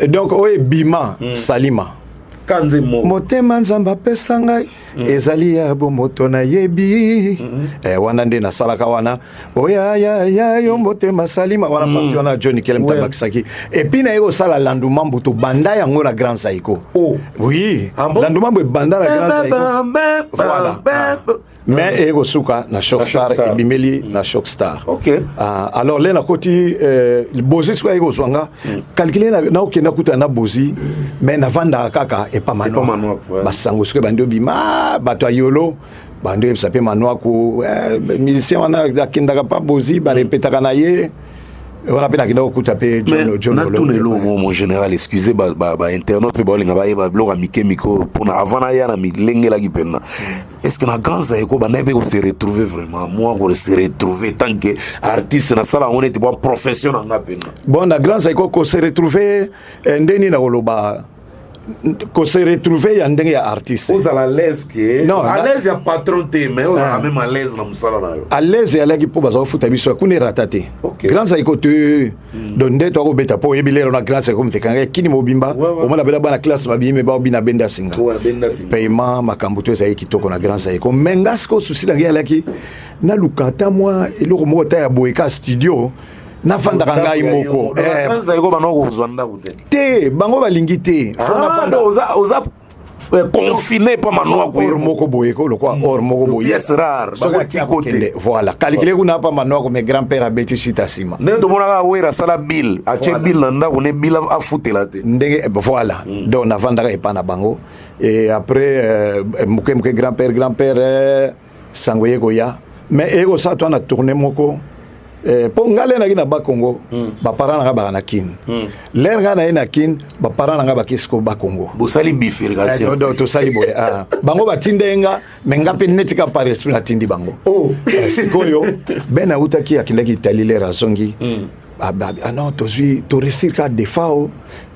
donc oye bima salima kanze mo motema nzamba pesa ngai ezali ya bomoto na yebi wana nde na salaka wana oya ya yo motema salima wana parti wana Johnny Kelem tabakisaki et puis na yo sala landumambu to banda yango na Grand Zaiko oui landumambu banda na Grand Zaiko voilà mais ego suka na Shockstar et bimeli na Shockstar alors là na koti bozi swa ego swanga calculer na okena kuta na bozi mais na vanda kaka et pas mano basango swa bando bima bato yolo bando sape mano ko musicien wana akindaka pa bozi ba répétaka na ye on a peine à kuta pe John mon général excusez ba internaute pe ba linga ba blog amike miko pour avant na ya na milenge la gipena est-ce que na Grand Zaiko ba nebe ko se retrouver vraiment moi ko se retrouver tant que artiste na sala on était bon professionnel na pena bon na Grand Zaiko ko se retrouver ndeni na koloba ko se retrouver ya ndenge ya artiste aux à l'aise que non à l'aise ya patron te mais aux à même à l'aise na musala na yo à l'aise ya laki po baza futa biso kune ratate Grand Zaiko te donde to ko beta po yebilero na Grand Zaiko mtekanga kini mobimba o mala bela bana classe babime ba bina benda singa paiement makambuto za kitoko na Grand Zaiko mengasko susi la ya laki na lukata moi eloko moko ta ya boeka studio na fanda ngai moko Zaiko banoko zwanda kute te bango balingi te fanda oza confiné pas manoa ko or moko boyeko lo kwa or moko boyeko pièce rare ba ti côté voilà calculer kuna pa manoa ko mes grands-pères a beti chita sima ne to mona wera sala bill a che bill nda ko ne bill a futela te ndenge voilà donc na vanda ka epana bango et après muke grand-père sangoye ko ya mais ego sa to na tourner moko po ngale na kina ba Congo ba parana nga ba na kin ler nga na kin ba parana nga ba kisko ba Congo bo sali bifurcation to sali bo bango ba tindenga menga pe netika par esprit na tindi bango sikoyo bena utaki akindaki talile razongi non to réussir ka defao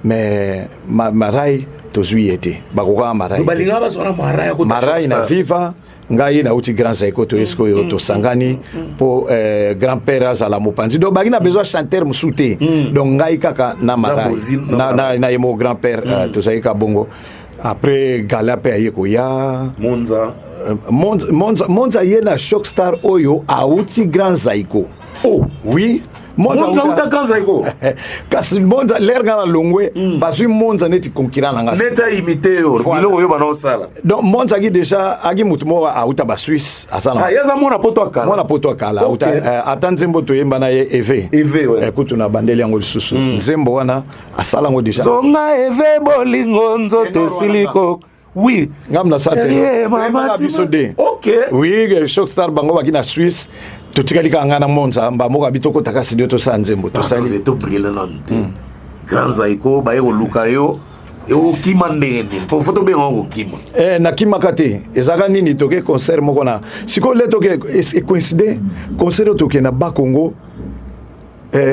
mais marai to zuiete ba ko ka marai balinga ba sona marai na viva ngai na uti Grand Zaiko to esko yo to sangani po grand-père azala mopanzi donc bagina besoin chanteur musute donc ngai kaka na marai na yemo grand-père to saika bongo après galape ayeko ya Monza yena Shockstar oyo auti Grand Zaiko oui Monza uta Grand Zaiko kasi Monza lerga na longwe basu Monza neti concurrent nga neta imiter biloko yo bana osala donc Monza gi déjà agi mutu mo auta ba Suisse asana yaza mona poto akala auta atanzembo to yemba na ye EV kutu na bandeli yango lisusu nzembo wana asala ngo déjà songa EV bolingo nzoto siliko oui ngamna sate mama bisode oui Shockstar bango bakina Suisse to tikalika ngana Monza mba moka bitoko takasi dio to sanzembo to sali to brillant Grand Zaiko ba yo lukayo yo kimandeni po foto be ngo kima na kimakate ezaka nini toke concert moko na siko le toke coïncide concert toke na ba Congo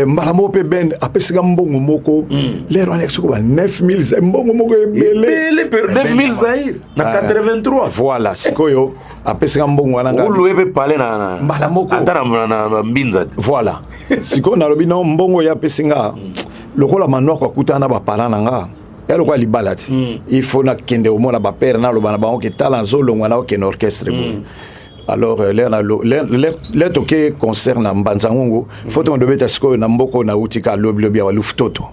mbala moko pe ben apesika mbongo moko lero ane soko ba 9000 mbongo moko ebele 9000 Zaïre na 83 voilà sikoyo apesika mbongo wana nga ulu ebe pale na mbala moko ata na mbinza voilà sikoyo nalobi no mbongo ya pesinga lokola manoko akutana ba parana nga elo kwa libala ti il faut na kende au mona ba père na loba na bango ke tala zolongwa na ke orchestre alors l'air toqué concerne Mbanzangongo faut on devait être siko na mboko na utika lobi wa luftoto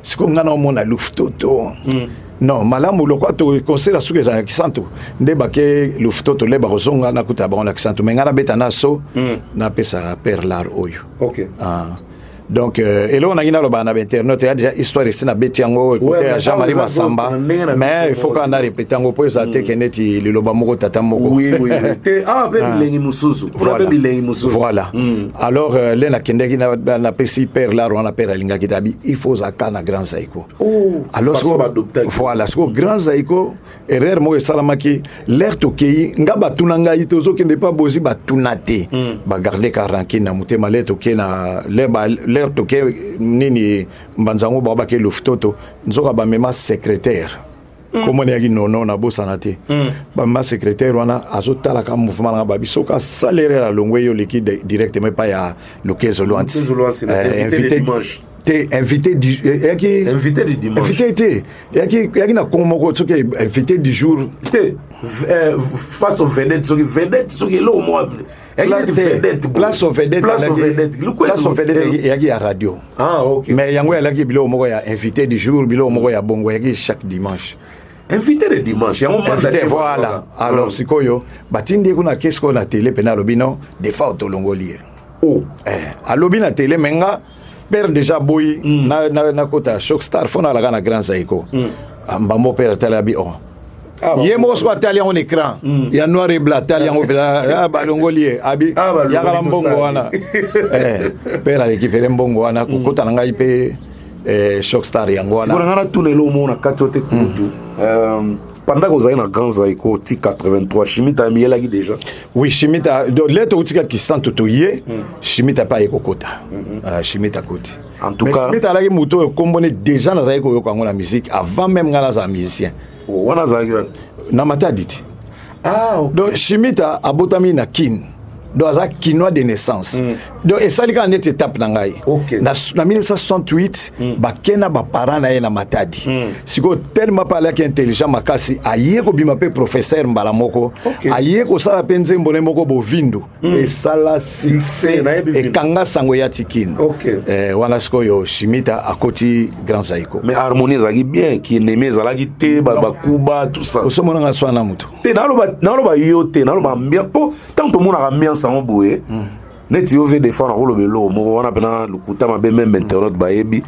siko ngana mona luftoto non malamu lokwa to concert suke za kisanto ndeba ke luftoto leba kozonga na kuta ba na kisanto mengana beta na so na pesa per lar oyo OK donc et là on a gina loba na internet il y a déjà histoire ici na betiango écouter Jean-Marie Massamba mais il faut qu'on a répété ngo pour ça te keneti le loba moko tata moko oui bilengi mususu voilà alors là na kendeki na pesi père là on a père linga kitabi il faut zakana grand zaiko alors voilà ce grand zaiko erreur mo salamaki l'air tokei ngaba tunanga itozo kende pas bozi batunate ba garder karanki na mutema le toke na le toke nini Mbanzango baba ke luftoto nzoka ba mema secrétaire comment yaki nono na bosana te ba ma secrétaire wana azotala ka mouvement na babiso ka salaire la longwe yo liquide directement pas ya lokezo loanti invité dimanche invité du dimanche invité yaki na komoko tsoke invité du jour face aux vedettes so lo mo place aux vedettes yaki à radio OK mais yango yaki bilo moko ya invité du jour bilo moko ya bongo yaki chaque dimanche invité le dimanche yango invité voilà alors sikoyo batindi kuna kesko na télé pena lobino des fois autolongoli alobi na télé menga père déjà boy na kota Shockstar fona la na grand Zaiko mbambo père talabi yemo so atali en écran ya noir et blanc tali en blanc balongoli abi ya kala mbongo wana père récupérer mbongo wana kota na ngai pe Shockstar yango wana siko ngana tunelo mo na katote kutu pendant que vous avez un grand Zaiko T83 Chimita miela qui déjà oui Chimita lettre utika qui sent totoyé Chimita pas ekokota Chimita côté en tout cas Chimita la moto kombone déjà na Zaiko yo kango la musique avant même ngala za musicien wana Zaiko na mataditi OK donc Chimita abotami na kin donc aza kinois de naissance donc esalika en étape na ngai na 1968 bakena ba parents na ye na matadi siko tellement parler qui intelligent makasi aye ko bima pe professeur mbala moko aye ko sala penze mbone moko bovindo et sala succès et kanga sango ya tikin wana siko yo Chimita akoti grand Zaiko mais harmonie zaki bien qui n'aimait zalaki te ba kuba tout ça osomona nga swana muto te naloba yote naloba bien po tant to mona ambiance en boye neti yo ve défendre rolo belo mo wana pena lukuta mabe même internet bayebi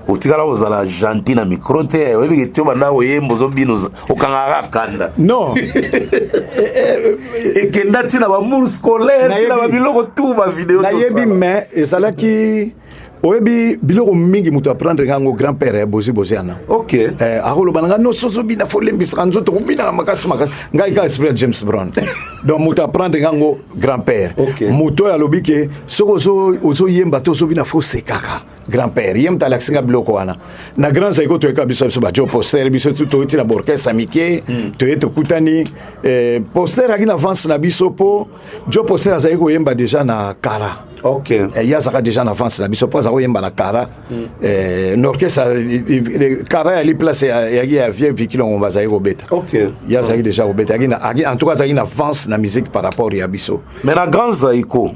otikala ozala gentil na micro te webi ke tio banda oyembo zo bino okangaka kanda non et kenda tina ba moule scolaire tina ba biloko tout ba vidéo na yebi mais ezalaki oyebi biloko mingi mutu apprendre ngango grand père bozi ana akolo bananga no soso bina folembisa kanzo to bina makasi ngai ka esprit James Brown donc mutu apprendre ngango grand père mutu ya lobike soko zo yemba to so bina fo sekaka grand père yem talaksinga biloko wana na grand Zaiko to eka biso ba jo poster biso to tina orchestre amike to eto kutani poster akina avance na biso po jo poster Zaiko yemba déjà na kara ya zaka déjà en avance na biso pas yemba na kara l'orchestre kara ali place ya vieux véhicule on va Zaiko beta ya zaki déjà au beta en tout cas zaki na avance na musique par rapport ya biso mais na grand Zaiko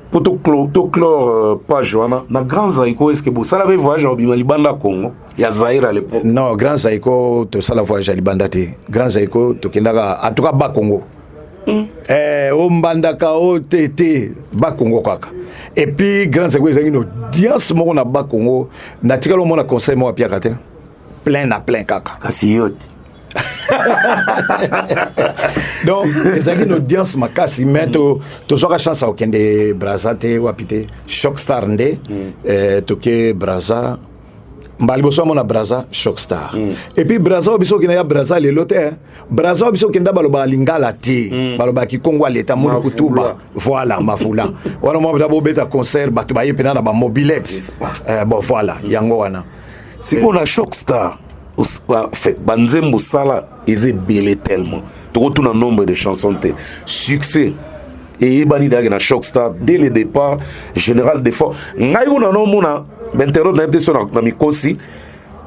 pour to clore page wana na grand Zaiko est-ce que vous savez voyage au Libanda Congo ya Zaire à l'époque non grand Zaiko to sala voyage à Libanda te grand Zaiko to kendaka en tout cas ba Congo o mbandaka o tete ba Congo kaka et puis grand Zaiko ezangi no audience moko na ba Congo na tikalo mona conseil mo apia kate plein kaka asiyoti donc ezangi no audience makasi mais to soka chance au kende Brazza te wapite Shockstar nde toke Brazza mbali boso mona Braza Shockstar et puis Braza biso kina ya Braza le lote Braza biso kenda baloba lingala ti baloba ki Kongo leta mona kutuba voilà mafula wana mo bata bobeta concert batu ba yepena na ba mobilette bon voilà yango wana si on a Shockstar fait banzembo sala eze belé tellement tu retournes un nombre de chansons te succès et bani dagi na Shockstar dès le départ général d'effort ngai una no mona m'interroge na peut-être na mikosi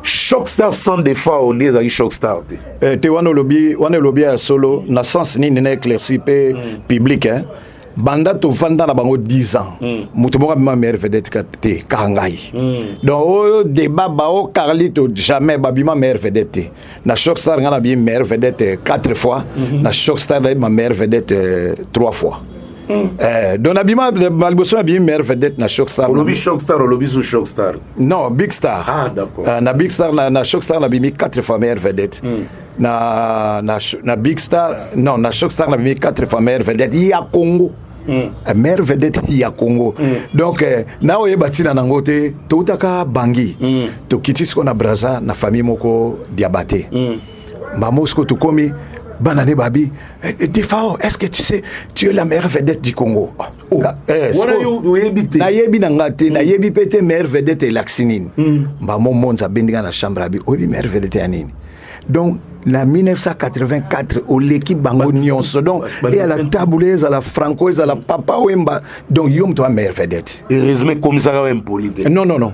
Shockstar sans défaut on est avec Shockstar te wana lobby ya solo na sens ni na éclairci pe public hein banda to vanda na bango 10 ans mutu moko ma mère vedette te kangai donc au débat bao Carlito jamais babima mère vedette na Shockstar ngana bi mère vedette 4 fois na Shockstar ma mère vedette 3 fois donc abima malboso abima mère vedette na Shockstar lobby Shockstar lobby sous Shockstar non Big Star d'accord na Big Star na Shockstar na bimi 4 fois mère vedette na Big Star non na Shockstar na bimi 4 fois mère vedette ya Congo mère vedette ya Congo donc na oye batina nangote to utaka bangi to kitisko na Braza na famille moko diabate mamosko to komi banane babi Defao est-ce que tu sais tu es la mère vedette du Congo na yebi na ngate na yebi pete mère vedette laxinine mbamo monza bendinga na chambre abi obi mère vedette anini donc na 1984 au l'équipe bango nyonso donc et à la tabouleuse à la francoise à la papa wemba donc yom to mère vedette et résumé comme ça même politique non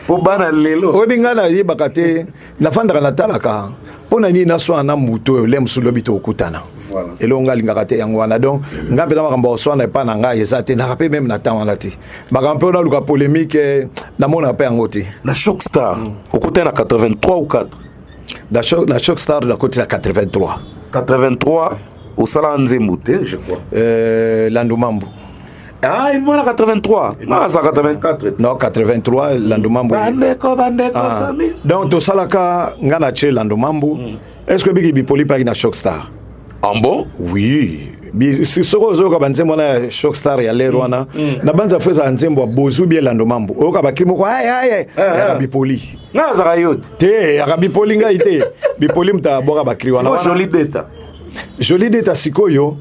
pour bana lelo obi ngana yebakate na fandaka na talaka pona ni na so na muto lem sulobito okutana voilà elonga lingaka te yango wana donc ngape na makambo oswana pa na ngai ezate na rappel même na temps wana te makambo na luka polémique na mona pa yango te na Shockstar okutana na 83 ou 4 la Shockstar de la côté à 83 au Sala Nzemboute je crois Landumambu ah il m'a 83 non ça 84 non 83 Landumambu bandeko donc to salaka ngana che Landumambu est-ce que bigi bipoli pa na Shockstar en bon oui si soko zoka banzembo na Shockstar ya lero wana na banza feza nzembo bozu bien Landumambu oka bakimo ko ay bipoli na zakayot te akabipoli ngai te bipoli mta boka bakri wana joli deta sikoyo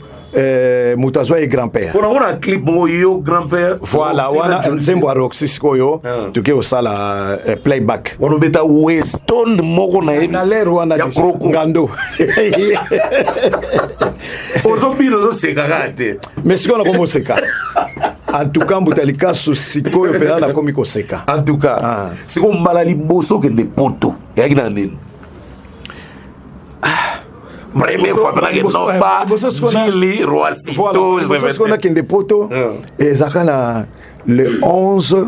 mutazwa et grand-père on a un clip yo grand-père voilà wana nzembo Roxy sikoyo tuke osala playback on beta Weston moko na lero wana ya ngando ozobino zo sekakate mais sikoyo na komo seka en tout cas mbutalika sikoyo pena na komi ko seka en tout cas siko mbala liboso ke de poto yaki na nini première fois que non pas Gili Roissito je qu'on a qui des poteaux et zakana le 11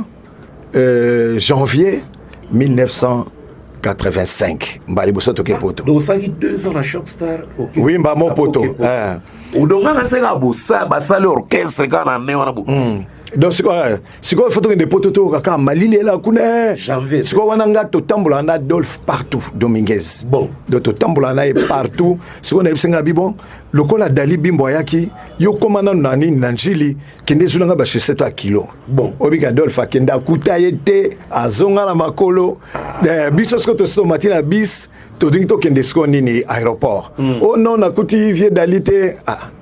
janvier 1985 mbali boso toke poto donc ça qui 2 ans la Shockstar oui mba mon poto ou donc on a ça bossa basale orchestre kana ne wana bu donc siko photo de poto to kaka malili la kuna siko wana nga to tambola na Adolphe partout Dominguez bon donc to tambola na partout siko na bisenga bibon lokola Dali Bimbo yaki yo komana nani nanjili kende zulanga ba chaussette à kilo bon obika Adolphe akenda kutayete azonga na makolo biso sko to sto matina bis to dingi to kende sko nini aéroport oh non nakuti vie dalite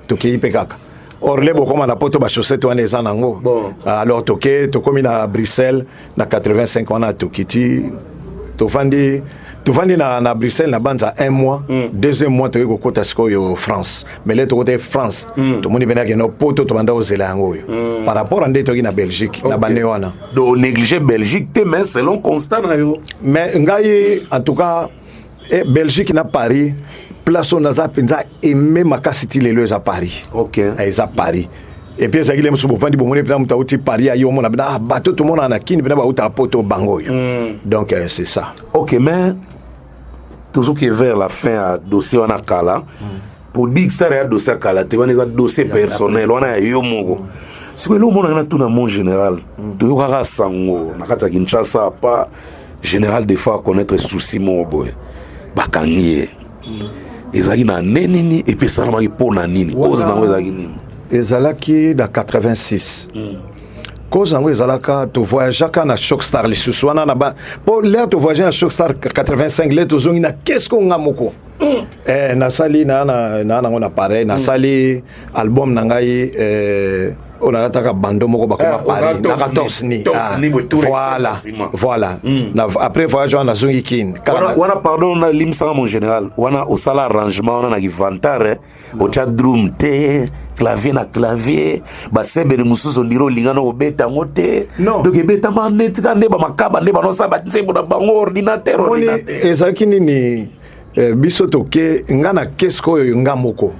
to ki pekaka Orlebo comme na poto ba chaussette wana eza nango alors toke to komi na Bruxelles na 85 wana tokiti to fandi na Bruxelles na banza 1 mois deuxième mois to ko kota sikoyo France mais là to côté France to moni bena ke no poto to banda ozela yango par rapport à ndeto na Belgique na bane wana do négliger Belgique te mais selon constat na yo mais ngai en tout cas Belgique na Paris place on a penza aimé makasiti lelo à Paris OK à Paris et puis ça qui les soubo vandi bomone pena muta uti Paris ayo mona bana bato tout monde na kini pena ba uta poto bango donc c'est ça OK mais toujours qui vers la fin à dossier on a kala pour dire que ça dossier kala te on a dossier personnel on a yo moko ce que le monde na tout na mon général to yo kaka sango na kata Kinshasa pas général des fois connaître souci mon boy bakangie ezaki na nini et puis ça na maki pona nini cause na ezaki nini ezalaki da 86 cause yango ezalaka tovoyageaka na Shockstar lisusu wana na ba po lere tovoyage na Shockstar 85 lere tozongi na kesko nga moko nasali nango na pareil nasali album na ngai on a attaqué bando moko bakoma Paris na 14 ni voilà après voyage on a zongi kin wana pardon na limsa mon général wana au sala arrangement on a givantare au chat drum te clavier na clavier ba sebe musuzo ndiro lingana obeta ngote donc ebeta manet kande ba makaba ne ba no saba nzembo na bango ordinateur ezaki nini biso toke ngana kesko yo ngamoko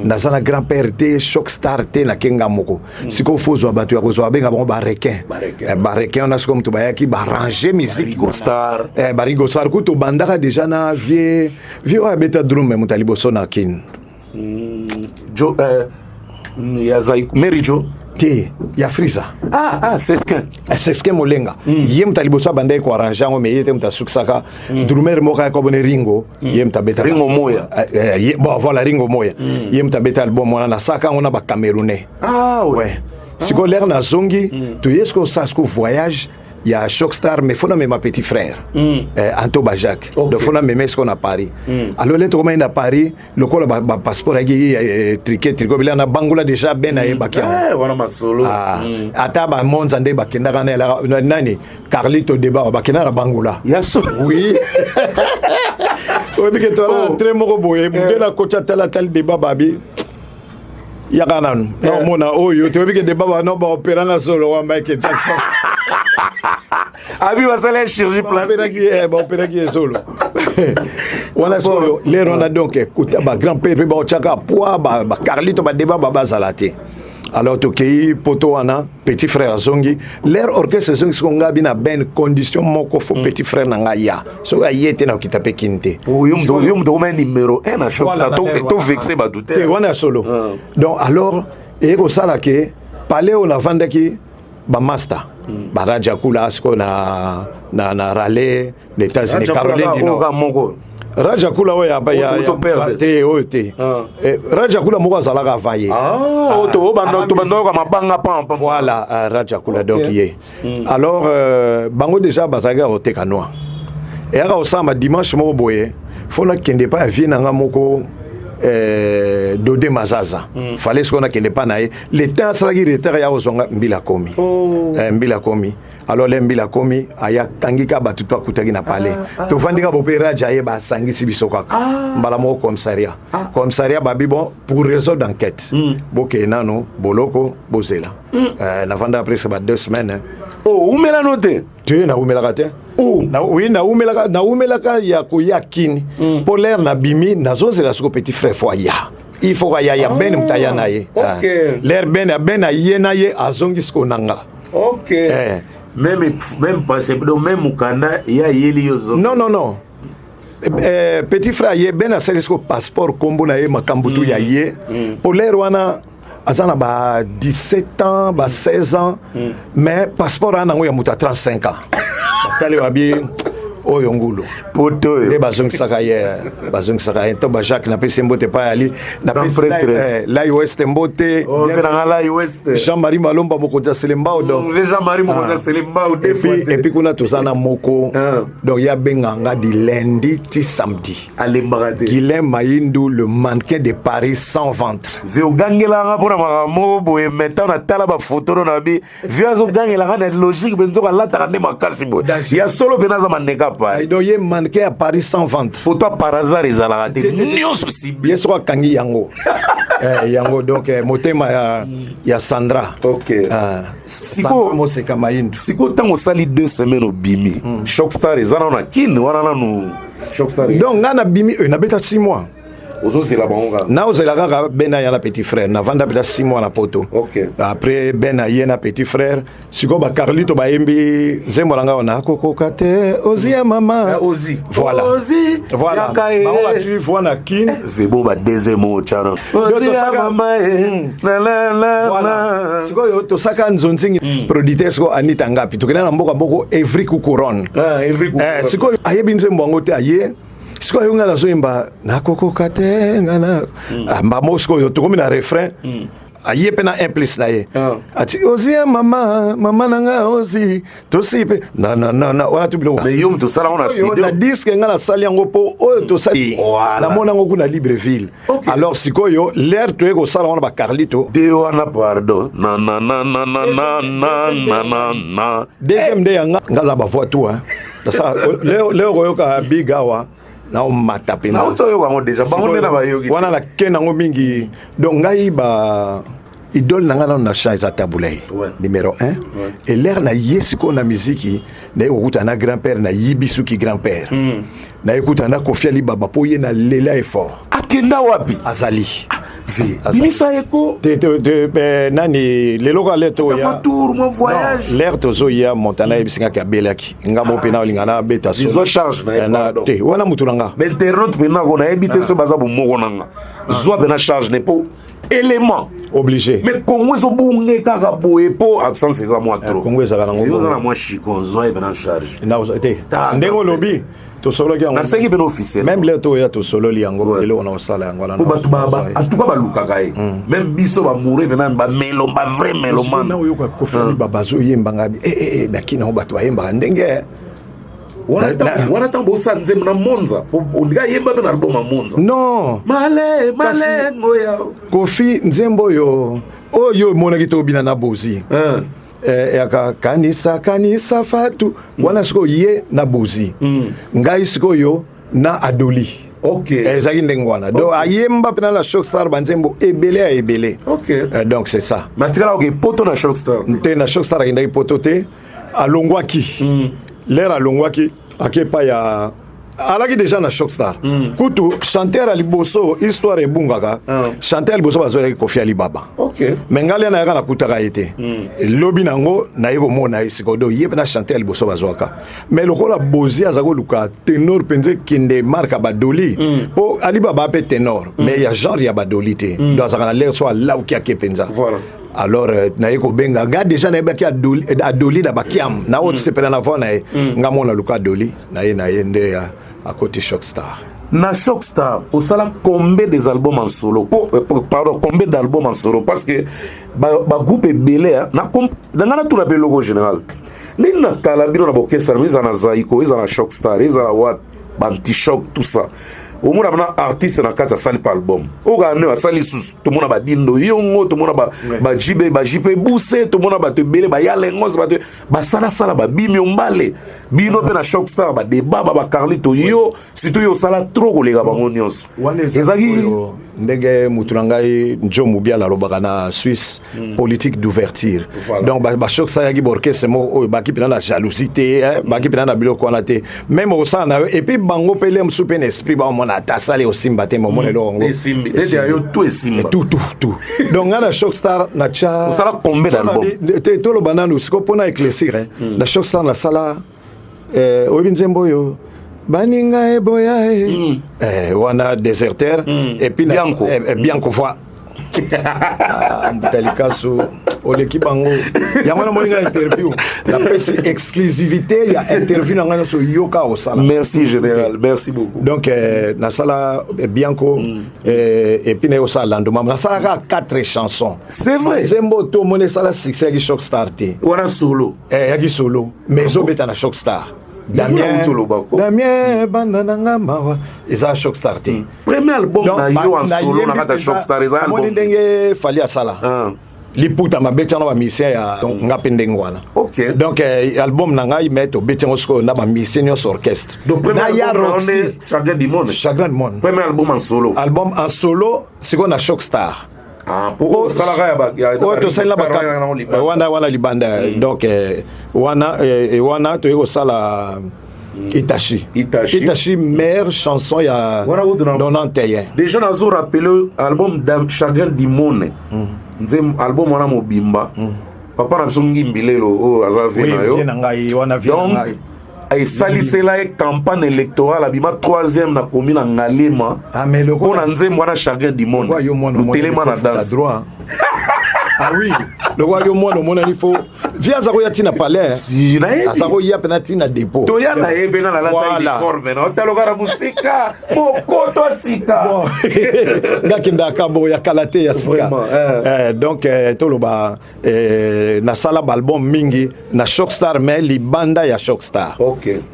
naza na grand-père te Shockstar te na kenga moko siko fozwa bato ya kozwa benga bango barequin on a siko mutu bayaki barranger musique Star Barigo Star kuto bandaka déjà na vie oya beta drum mutu aliboso na kin Jo ya zai Merijo te ya Friza c'est molenga ye mutu aliboso bandai ko arranger ngo me yete mutu suksaka drummer moka ko bone Ringo ye mutu beta Ringo moya bon voilà Ringo moya ye mutu beta album wana na saka ngona ba Camerounais ouais siko l'air na zongi to yesko sasko voyage ya Shockstar mais fona me ma petit frère Anto Bajak donc fona me mes qu'on a Paris alors les comment à Paris le col ba passeport agi triqué bila na bangola déjà ben ay bakia wana masolo ata ba monza nde bakenda kana la nani Carlito Deba bakenda na bangola yaso oui o bi que toi très moko boye de la coach tala Deba babi yakana no mona oyo to bi que Deba ba no ba opéra na solo wa Michael Jackson Abi wasala chirurgie plastique bon qui est solo wala so les ronda donc écoute ba grand-père ba chaka poa ba Carlito ba Deba ba zalate alors to kei poto wana petit frère zongi l'air orchestre zongi skonga bina ben condition moko fo petit frère nanga ya so ayete na kitape kinte yum do men numéro 1 na Shockstar to vexé ba douter wana solo donc alors et ko sala ke paleo na vandaki ba master Raja Kula asko na rale les États-Unis Caroline du Nord Raja Kula ya te ote Raja Kula moko azalaka vaye to bando ka mabanga pampa voilà Raja Kula donc yé alors bango déjà bazaka au tekanoa et aka osama dimanche moko boye fona kende pa vie na moko Dodé Mazaza fallait ce qu'on a kende pa na le temps salaki retard ya ozonga mbila komi mbila komi alors le mbila komi aya kangika batu to akutaki na palais to vandika bopera jaye ba sangisi bisoko mbala mo commissariat babi bon pour résoudre d'enquête boke nano boloko bozela na vanda après ça 2 semaines umela note tu na umela kate na umelaka ya koya kini pour l'air na bimi na zozela soko petit frère foya il faut ya ben mtaya na ye l'air ben yena ye azongi sko nanga même passé même mukanda ya yeli yozo non petit frère ye ben asali sko passeport kombo na ye makambutu ya ye pour l'air wana azana ba 17 ans ba 16 ans mais passeport anango ya muta 35 ans tali wabi oyo ngulu poto de bazong saka to ba Jacques na pese mbote pa ali na pese la West mbote la West Jean-Marie Malomba moko ja selembao donc Jean-Marie moko ja selembao et puis kuna tosana moko donc ya benganga di lundi ti samedi alembarate Guilhem Mayindu le mannequin de Paris sans ventre veo gangela nga pona mamo boye maintenant na tala ba photo na bi veo zo gangela nga logique benzo ka lata ne makasi bo ya solo benaza maneka il doit y manquer à Paris sans vente. Photo par hasard ils allaient rater. Bien sûr kangi yango. Yango donc motema ya Sandra. OK. Siko mo se kamayindo. Siko tango sali 2 semaines au Bimi. Shockstar ezana na kin wana na no Shockstar. Donc ngana Bimi na beta 6 mois. ozozela bango kaka na ozela kaka bena ya na petit frère na vanda pela 6 mois na poto. OK. Après bena ye na petit frère siko ba Carlito ba yembi nzembo langa na kokoka te ozi ya mama ozi voilà ozi voilà ba tu vois na kin vebo ba deuxième mot chano ozi ya mama la la la voilà siko yo to saka nzonzingi producteur siko Anita Ngapi to kena mboka boko every couronne every couronne siko ayebi nzembo ngo te aye siko yo ngana zoimba na kokoka te ngana mba mosiko yo to komi na refrain aye pe na implice na ye ati ozia mama nanga ozi tosipe na wana tu bilo mais yo to sala on a studio na disque nga na sali yango po oyo to sali na mona ngo kuna Libreville alors sikoyo l'air to eko sala wana ba Carlito de wana pardon na deuxième de yanga ngaza ba voix tout ça le royoka bigawa na o matape na oto yo ngo déjà ba on na ba yogi wana la kenango mingi donc ngai ba idole nanga na Shaiza Taboulay numéro 1 et l'air na yesiko na musique na okuta na grand-père na yibisuki grand-père na ekuta na Kofi Ali Baba po ye na lela effort akenda wapi azali Binisa eko nani lelo ka leto ya tour mon voyage l'air tozo ya Montana ebisinga ka belaki ngamo pena olingana beta so zo charge na te wana mutulanga mais internaute pena ko na ebite so baza bo moko nanga zo pena charge ne po élément obligé mais Congo zo bunge kaka boye po absence eza moi trop Congo ezaka nango yo za moi chiko zo pena charge na te ndengo lobi to solo ki na sengi ben officiel même le to ya to solo li yango ele ona osala yango la ko batu baba en tout cas ba lukaka e même biso ba mourir maintenant ba melo ba vrai meloman na yo ko Kofi Ali Baba zo yemba ngabi dakina batu bayemba ndenge wana tambo sa nzemna Monza ondiga yemba ben album Monza non male ngoya Kofi nzembo yo oyo mona kitobina na bozi yaka kanisa fatu wana siko ye na bozi ngai siko yo na adoli ezaki ndenge wana donc ayemba pena la Shockstar banzembo ebele donc c'est ça matikala ok poto na Shockstar te na Shockstar akendaki poto te alongwaki l'air alongwaki akepa ya alaki déjà na Shockstar kutu chanteur aliboso histoire ebungaka chanteur aliboso bazoyaki Kofi Ali Baba mais ngali na yaka na kutaka ete lobi nango na yeko mona isiko do yep na chanteur aliboso bazoaka mais lokola bozi azako luka ténor penze kinde marka badoli po Ali Baba pe ténor mais ya genre ya badoli te do azaka na l'air so là qui akepenza voilà alors na yeko benga nga déjà na yebaki adoli da bakiam na autre se pena na vona nga mona luka adoli na ye nde ya à côté Shockstar. Na Shockstar, au sala combien des albums en solo? Pardon, combien d'albums en solo? Parce que ba groupe est belé, na tout la logo général. Ni na kalabiro na bokesa, ils en a Zaiko, ils en a Shockstar, ils en a what, Banti-Shock, tout ça. Au moins on a artiste na kata sali pa album. O ga ne sali sous tout monde ba dindo yongo tout monde ba jibe bousse tout monde ba te belé ba ya lengos ba sala ba bimi ombale bino pe na Shockstar ba débat ba Carlito yo surtout yo sala trop kolega ba ngonios. Ezaki ndenge mutulangai njo mubia la lobaka na Suisse politique d'ouverture. Donc ba Shockstar yaki borkese mo ba ki pena la jalousie ba ki pena na biloko na te même au sang na et puis bango pele msupe esprit ba mona tasale au simba te momone longo tout donc na Shockstar na cha sala combien d'albums te to lo banano siko pona éclaircir na Shockstar na sala obinzembo yo baninga eboya wana déserteur et puis Bianco voix Mbutalikasu oleki bango yango na moninga interview la presse exclusivité ya interview na ngana so yoka osala. Merci général, merci beaucoup. Donc na sala Bianco et puis na osala ndoma na sala 4 chansons. C'est vrai. Zembo to mone sala succès ki Shockstar te. Wana solo. Yaki solo mais zo beta na Shockstar. Damien banana mawa eza Shockstar te. Premier album na yo en solo na kata Shockstar eza album. Moni ndenge fali asala. Liputa mabeti na ba musicien ya ngape ndenge wana. OK. Donc album na ngai meto beti ngosko na ba musicien yo orchestre. Donc premier album Chagrin du Monde. Chagrin du Monde. Premier album en solo. Album en solo siko na Shockstar. Pour salaga ya to sala ba wana libanda donc wana to yeko sala Itachi meilleure chanson ya 91. Déjà nazo rappeler album Chagrin du Monde. Nzem album wana mobimba. Papa na songi mbilelo o azavi na yo. Donc et salisela e campagne électorale abima 3e na commune na Ngalema. Mais le on a nzem wana Chagrin du Monde. Le téléman na danse droit. Ah oui, le roi yo mona il faut via zako ya tina palais azako ya pena tina dépôt to ya na yebe na la uniforme no talokara musika mokoto asika ngakinda kabo ya kalate ya sika donc toloba na sala album mingi na Shockstar mais libanda ya Shockstar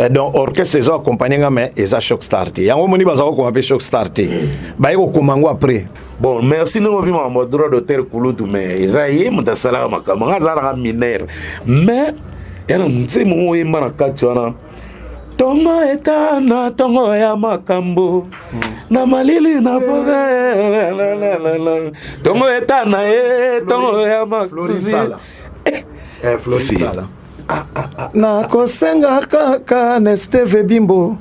donc orchestre ezo accompagner mais eza Shockstar ti yango moni bazako ko appeler Shockstar ti ba yeko komango après. Bon, merci nous vivons en mode droit d'auteur Kouloudou mais eza yé mutasala makama ngazala mineur mais yana mtsemo yemba na kati wana tongo etana tongo ya makambo na malili na boga tongo etana tongo ya makambo Florisala na kosenga kaka na Steve Bimbo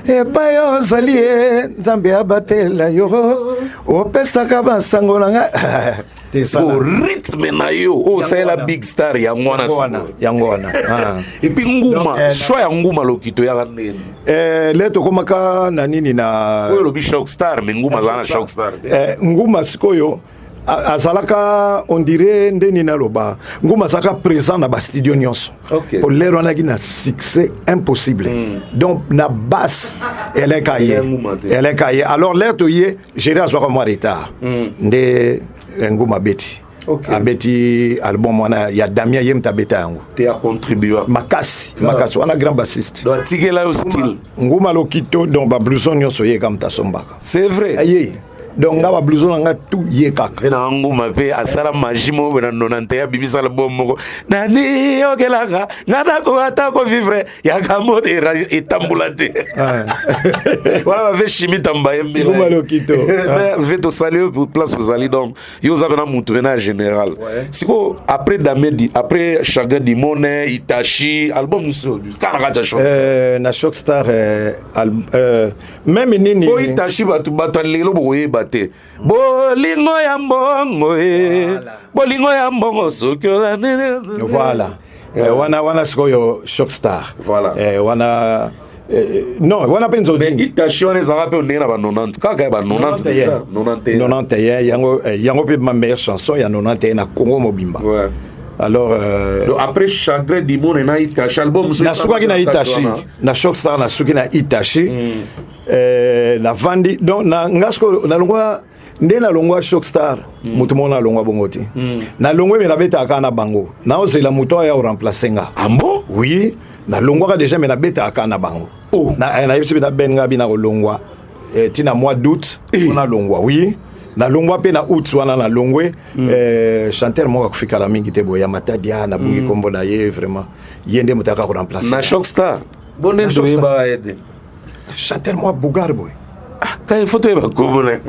epai ozali nzambe abatela yo opesaka basango na nga o rythme na yo o sala big star ya ngwana et puis nguma choix ya nguma lokito ya kanene leto komaka na nini na o lo bi Shockstar mais nguma zana Shockstar nguma sikoyo azalaka on dirait ndeni na loba nguma saka présent na ba studio nyonso pour l'air on a na succès impossible donc na basse elle est caillée alors l'air to yé gérer azwa moi retard nde nguma beti abeti album wana ya Damien Yemta beta yango te a contribuer makasi wana grand bassiste donc tikela au style nguma lokito donc ba blouson nyonso yé kam tasombaka c'est vrai aye donc nga ba blouson nga tout yé kaka na nguma pe asala majimo bena 91 bimisa le bon moko nani okelaka ngana ko ata ko vivre ya kamo etambulate voilà va chimi tambaye mbele nguma lokito mais veto saluer place aux ali donc yo za bena mutu bena général siko après Damedi après Chaga Dimone Itachi album nous kana kacha show na Shockstar même nini o Itachi batu lelo boye te bolingo ya mbongo bolingo ya mbongo sokyo voilà wana sikoyo Shockstar voilà wana non wana penzo mais Itachi on ezanga pe ondena ba 90 kaka ba 91 yango pe ma meilleure chanson ya 91 na Congo Mobimba alors donc après Chagrin Dimone na Itachi album na suka na Itachi na Shockstar na suki na Itachi na vandi donc na ngasko na longwa nde na longwa Shockstar mutu mona longwa bongoti na longwe me na beta kana bango na ozela mutu ya remplacer nga ambo oui na longwa déjà me na beta kana bango na yipsi na benga bina longwa tina mois d'août on a longwa oui na longwa pe na août wana na longwe chanteur mo kufika la mingi te boya matadia na bungi kombo na ye vraiment yende mutaka ko remplacer na Shockstar bonne journée ba aider chanteur moi Bougar boy kay photo ba kombo na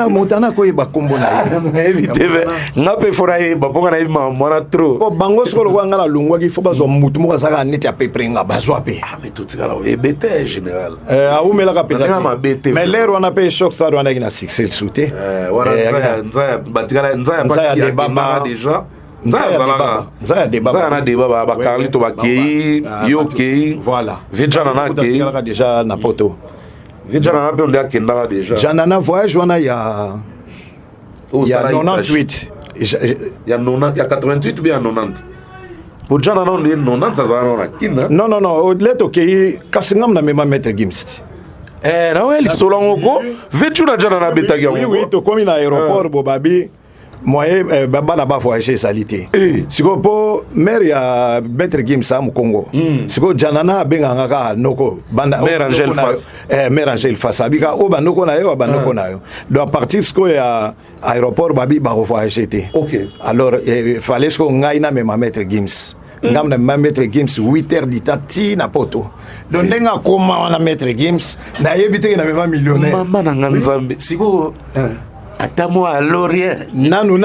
montana ko ba kombo na éviter ngape fora ye ba ponga na ima mona trop po bango skolo ko ngala lungwa ki fo bazo mutu mo saka neti a pe prenga bazwa pe mais tout ça là e bete général a umela ka peta mais l'air on a pe Shockstar on a na succès souté wana nza batikala nza ya baba déjà nza na débat ba Carlito ba kei yo kei voilà vejana na kei déjà na poto vejana na pe on a kenda déjà janana voyage wana ya 98 ya 88 ou bien 90 pour jana na on 90 ça na kina non leto kei kasingam na mema maître Gims na weli solongo vejuna jana na betaki oui to komi na aéroport bobabi moye bana ba voyager salité siko po maire ya Maître Gims am Congo siko janana benga ngaka noko banda maire Angel Fass abika o banoko na yo banoko na yo donc à partir siko ya aéroport babi ba voyager te alors fallait siko ngai na même Maître Gims ngam na Maître Gims 8h du temps na poto donc ndenga koma na Maître Gims na yebite na même millionnaire mama na nzambe siko ata moi alors rien non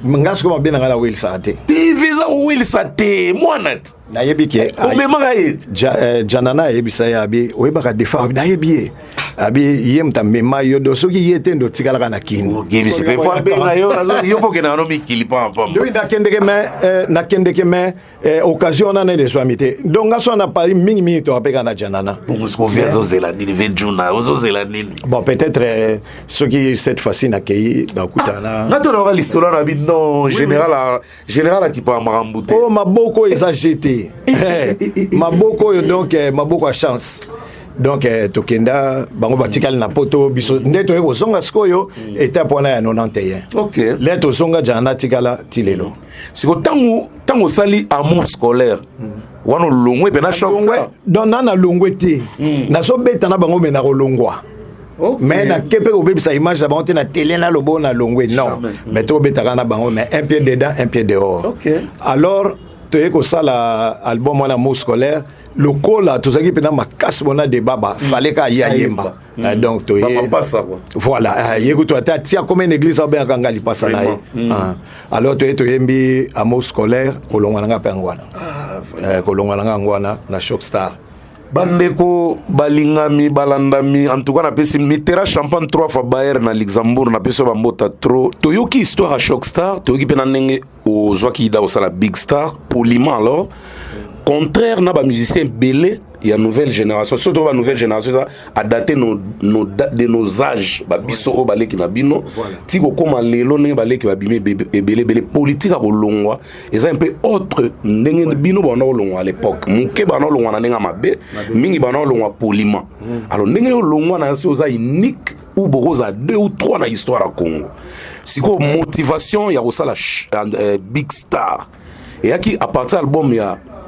ngasko mabena ngala Will Sate TV za Will Sate mwana nayebi ke janana ayebisa ye abi oyebaka defa nayebi ye abi ye muta mema yo do soki ye te ndo tikalaka na kini nakendeke me occasion nana de swamite donc ngaso na pari mingi to apeka na janana bon peut-être soki cette fois-ci na kei bakutana natona l'histoire na bino général qui pa marambuté oh maboko eza jeté maboko donc maboko a chance donc tokenda bango batikali na poto biso nde toye kozonga sikoyo étape wana ya 91 ok le tozonga jana tikala tilelo siko tango sali amour scolaire wana longwe pena choc donc nana longwe te nazo beta na bango mena kolongwa mais na kepe obebisa image na bango te na télé na lobo na longwe non mais to betaka na bango mais un pied dedans un pied dehors alors toye kosala album wana amour scolaire lokola tozaki pena makasi bona débat fallait ka yemba donc toye voilà yekuto ata tia comme une église ba kanga lipasa na ye alors toyembi amour scolaire kolongwa nga pengwana kolongwa nga ngwana na Shock Star bandeko balingami balandami en tout cas na pesi mitera champagne 3 fois Bayer na Luxembourg na peso bambota trop toyoki histoire à Shock Star toyoki pena ndenge ozwaki ida osala Big Star poliment alors contraire na ba musicien belé il y a nouvelle génération surtout la nouvelle génération ça a daté de nos âges ba biso o baleki na bino tiko koma lelo ne baleki ba bimé belé politique a bolongwa et ça un peu autre ndenge bino bana olongwa à l'époque muke bana olongwa na ndenge mabe mingi bana olongwa poliment alors ndenge olongwa na so za unique ou boroza 2 ou 3 na histoire à Congo siko motivation ya osala Big Star et qui à partir album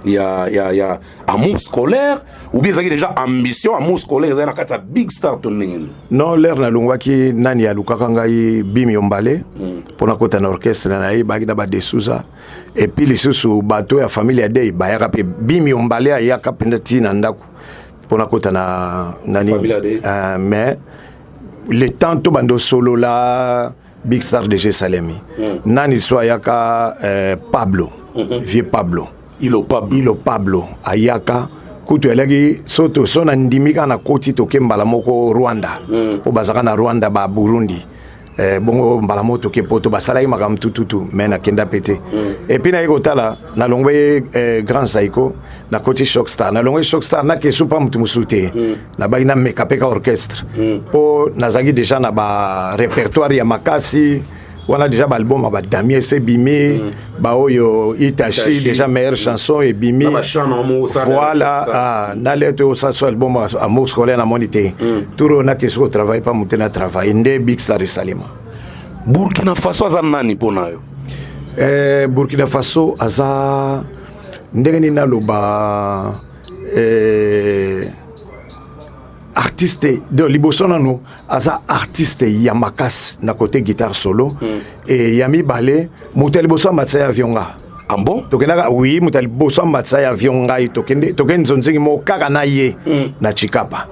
il y a amour scolaire ou bien ça déjà ambition amour scolaire ça na kata Big Star toning non l'air na longwaki nani ya lukaka ngai bimi ombale pona kota na orchestre na ye ba de Souza et puis les sous bateau ya famille ya dei ba ya pe bimi ombale ya kapenda tina ndako pona kota na nani mais le temps to bando solo la Big Star de Salemi nani so yaka Pablo vieux Pablo Ilo Pablo ayaka kutu elagi soto sona ndimika na koti toke mbala moko Rwanda po bazaka na Rwanda ba Burundi bongo mbala moto ke poto basala makam tututu mena kenda pete et puis na ekotala na longwe Grand Saiko na koti Shock Star na longwe Shock Star na ke supa mutu musute na ba ina mekapeka orchestre po nazaki déjà na ba répertoire ya makasi on a déjà l'album à Damien Sebimi, Baoyo Itachi, déjà meilleure chanson et Bimi. Voilà, n'allez au ça album à Mours Scolaire à Monité. Tout le monde qui se travaille pas monter na travail. Ndé Big Star et Salima. Burkina Faso aza nani pona yo? Burkina Faso aza ndenge na loba artiste de libosonano aza artiste yamakas na côté guitare solo et yami balé mutel boso matsaya vionga ah bon tokenda oui mutel boso matsaya vionga tokende zonzingi mo kaka na ye na Chikapa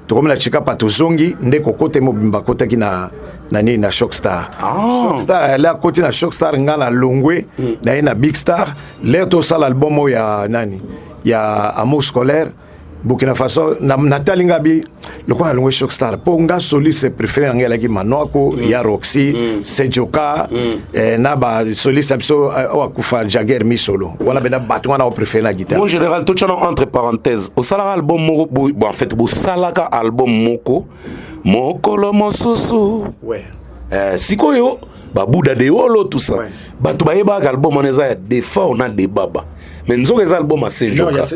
tokomela Chikapa tozongi nde kokote mobimba kota kina nani na Shock Star Shock Star la côté na Shock Star ngana longwe na na Big Star l'air to sala album ya nani ya amour scolaire Burkina Faso na talinga bi lokwa longwe Shock Star ponga soliste préféré ngela ki Manoko ya Roxy Sejoka na ba soliste abso o kufa Jagger mi solo wala bena batwa na préféré la guitare mon général to chana entre parenthèses au sala album moko bon en fait bo salaka album moko lo mosusu ouais sikoyo ba buda de olo tout ça bato bayeba album oneza des fois on a des baba mais nous avons album à Sejoka.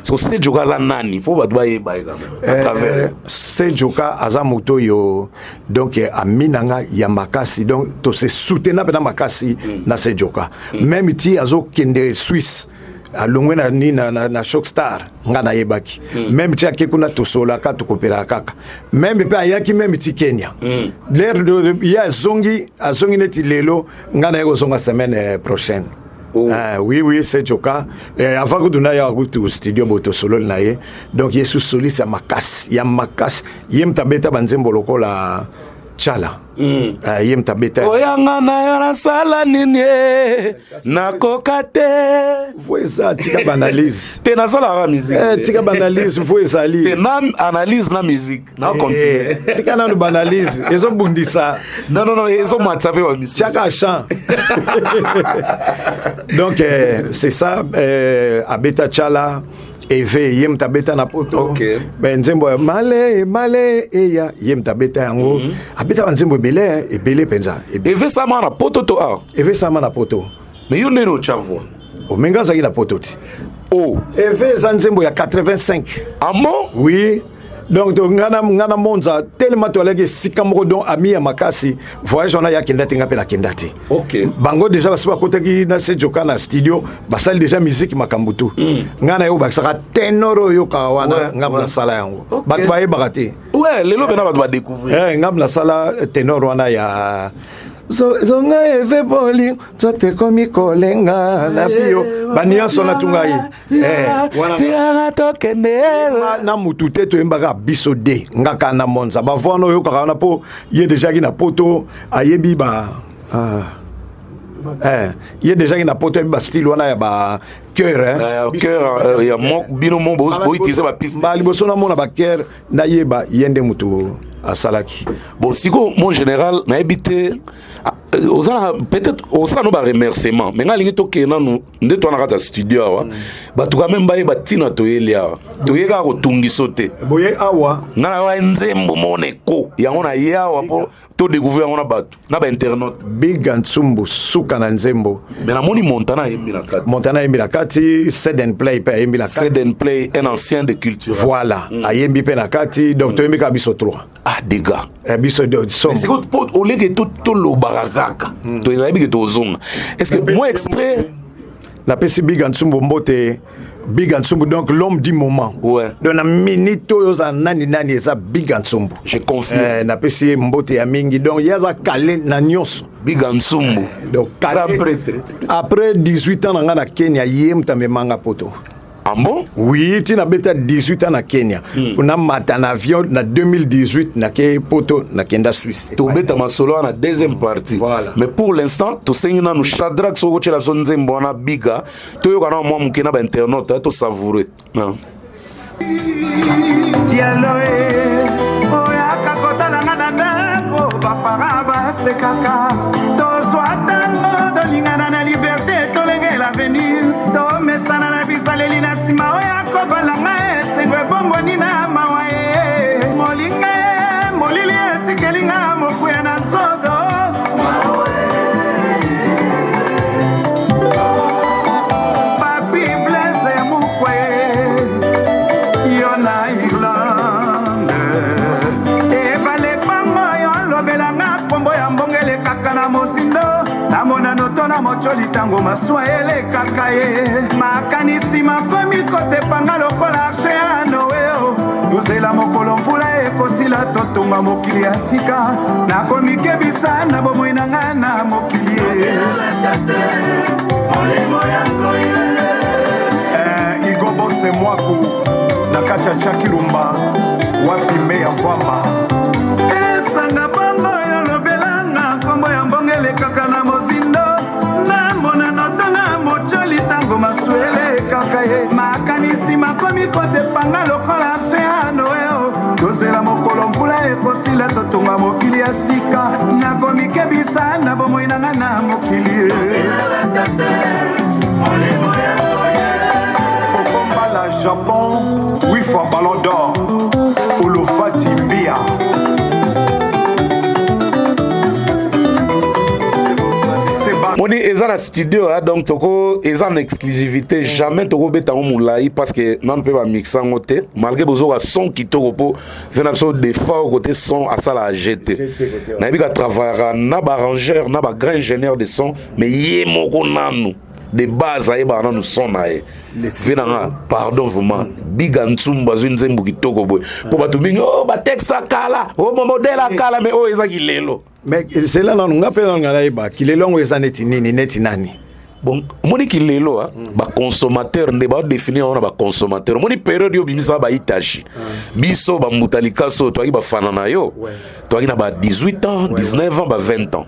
So Sejoka za nani? Faut pas doyer baïga. À travers Sejoka azamoto yo donc aminanga ya makasi donc to se soutenir na makasi na Sejoka. Même ti azo kende Suisse a longwe na Shock Star ngana yebaki. Même ti akekuna to sola ka to kopera kaka. Même pe ayaki même ti Kenya. L'air de ya zongi neti lelo ngana yego zonga semaine prochaine. Oui, c'est Joka. Avant que nous ayons au studio Boto Solo donc Yesu soliste ya makas, yem tabeta banzembo lokola Chala. Yem tabeta. Oyanga na yo na sala nini na kokate. Voyez ça, tika banalise. Te na sala la musique. Tika banalise, voyez ça li. Te na analyse na musique. Na continue. Tika na banalise. Ils ont bundi ça. Non, ils ont matapé wa musique. Chaka chant. Donc c'est ça abeta Chala. Eve yem tabeta na poto. Okay. Ben nzembo male eya yem tabeta yango. Abeta nzembo belé penza. Eve sama na poto to a. Eve sama na poto. Mais yo neno chavo. O menga zaki na poto ti. Oh. Eve za nzembo ya 85. Amo? Oui. Donc ngana monza tellement to alaki sikamoko don ami ya makasi voyage on a ya kendati ngape na kendati. OK. Bango déjà basiba kotaki na sejoka na studio basali déjà musique makambutu. Ngana yo bakisaka tenoro yo kawana ngam na sala yango. Batu baye bakati. Ouais, lelo bena ba découvrir. Ngam na sala tenoro wana ya zonga eve boli zote komi kolenga na bio bania sona tungai wana tokene na mutu te to embaka biso de ngaka na monza bavono yo kaka na po ye déjà ki na poto ayebi ba ye déjà ki na poto ba style wana ya ba cœur cœur ya bino mon bo utiliser ba piste ba liboso na mona ba cœur na yeba yende mutu à Salaki. Bon, si mon général n'a habité, peut-être au sein de nos remerciements, mais quand il est nous de toi dans studio, bah tu quand même bailler batina toyelia, toyega rotungi sauter. Boye awa. Na wa nzembo moneko, ya on a ya wa pour to découvrir on a batu, na ba internet. Big Ansumbu suka na nzembo. Mais la moni Montana yembi na kati. Montana yembi na kati, Sed and Play pa yembi na kati. Sed and Play un ancien de culture. Voilà, ayembi pe na kati, donc to yembi ka biso 3. Ah des gars. Biso de somme. C'est quoi au lieu que tout le barakaka. To yembi que to zone. Est-ce que moi extrait la PC Big Ansumbu mbote Big Ansumbu, donc l'homme du moment. Ouais. Dans la minute yoza nani eza Big Ansumbu. Je confie. Na PC mbote ya mingi donc yaza kale na nyonso. Big Ansumbu. Donc après 18 ans na Kenya yem ta memanga poto. Ah bon? Oui, tu n'as bêta 18 ans na Kenya. On a maté un avion na 2018 na ke poto na Kenda Suisse. Tu bêta ma solo na deuxième partie. Voilà. Mais pour l'instant, tu sais na nous Shadrach so la zone nzembo na biga. Tu yo kana moi mukena ba internaute to savourer. Non. Dialoé oya kakota na ngana ko baparaba sekaka. To swatano de lingana na liberté to lenge l'avenir. To mesana na bisaleli na sima oya ko balanga sengwe bongo ni na mawae. Molinga molili etikelinga mokuya na sodo. Papi blesse mukwe. Yona Irlande. Ebale pango yon lobelanga kombo ya mbongele kaka na mosindo. Namona noto na mocholi tango maswa ele kakaye. Makanisi makomi kote panga lokola arche ya Noeo. Duzela mokolo mfula ekosila totunga mokili ya sika. Nakomi kebisa na bomoi na ngana mokili. Igobo se mwaku na kacha chakirumba wapi meya vama. Esanga bongo yolobelanga kombo ya mbongele kaka na mozindo. Namona notanga mocholi tango maswele kaka ye. Makanisi makomi kote panga lokola arche ya Noeo. Dozela mokolo mfula ekosila totunga mokili ya sika. Nakomi kebisa na bomoi na ngana mokili. Okombala Japon, oui for Ballon d'Or. Olofati Mbia. Moni eza na studio donc toko eza en exclusivité jamais toko beta moulai parce que non peut pas mixer en côté malgré besoin à son qui toko po faire absolument des fois côté son à ça la jeter na bi ka travailler na ba arrangeur na ba grand ingénieur de son mais yé moko nanu de base à eba nanu son na e venanga pardon vraiment Big Ansumbu zune nzembo kitoko boy po ba tubingi oh ba texte kala oh modèle kala mais oh eza kilelo. Mais c'est là non ngapela ngala iba kilelongo eza neti nini neti nani bon moni ki lelo ba consommateur nde ba définir on ba consommateur moni période yo bimisa ba itachi biso ba mutalika so to ba fanana yo to na ba 18 ans 19 ans ba 20 ans.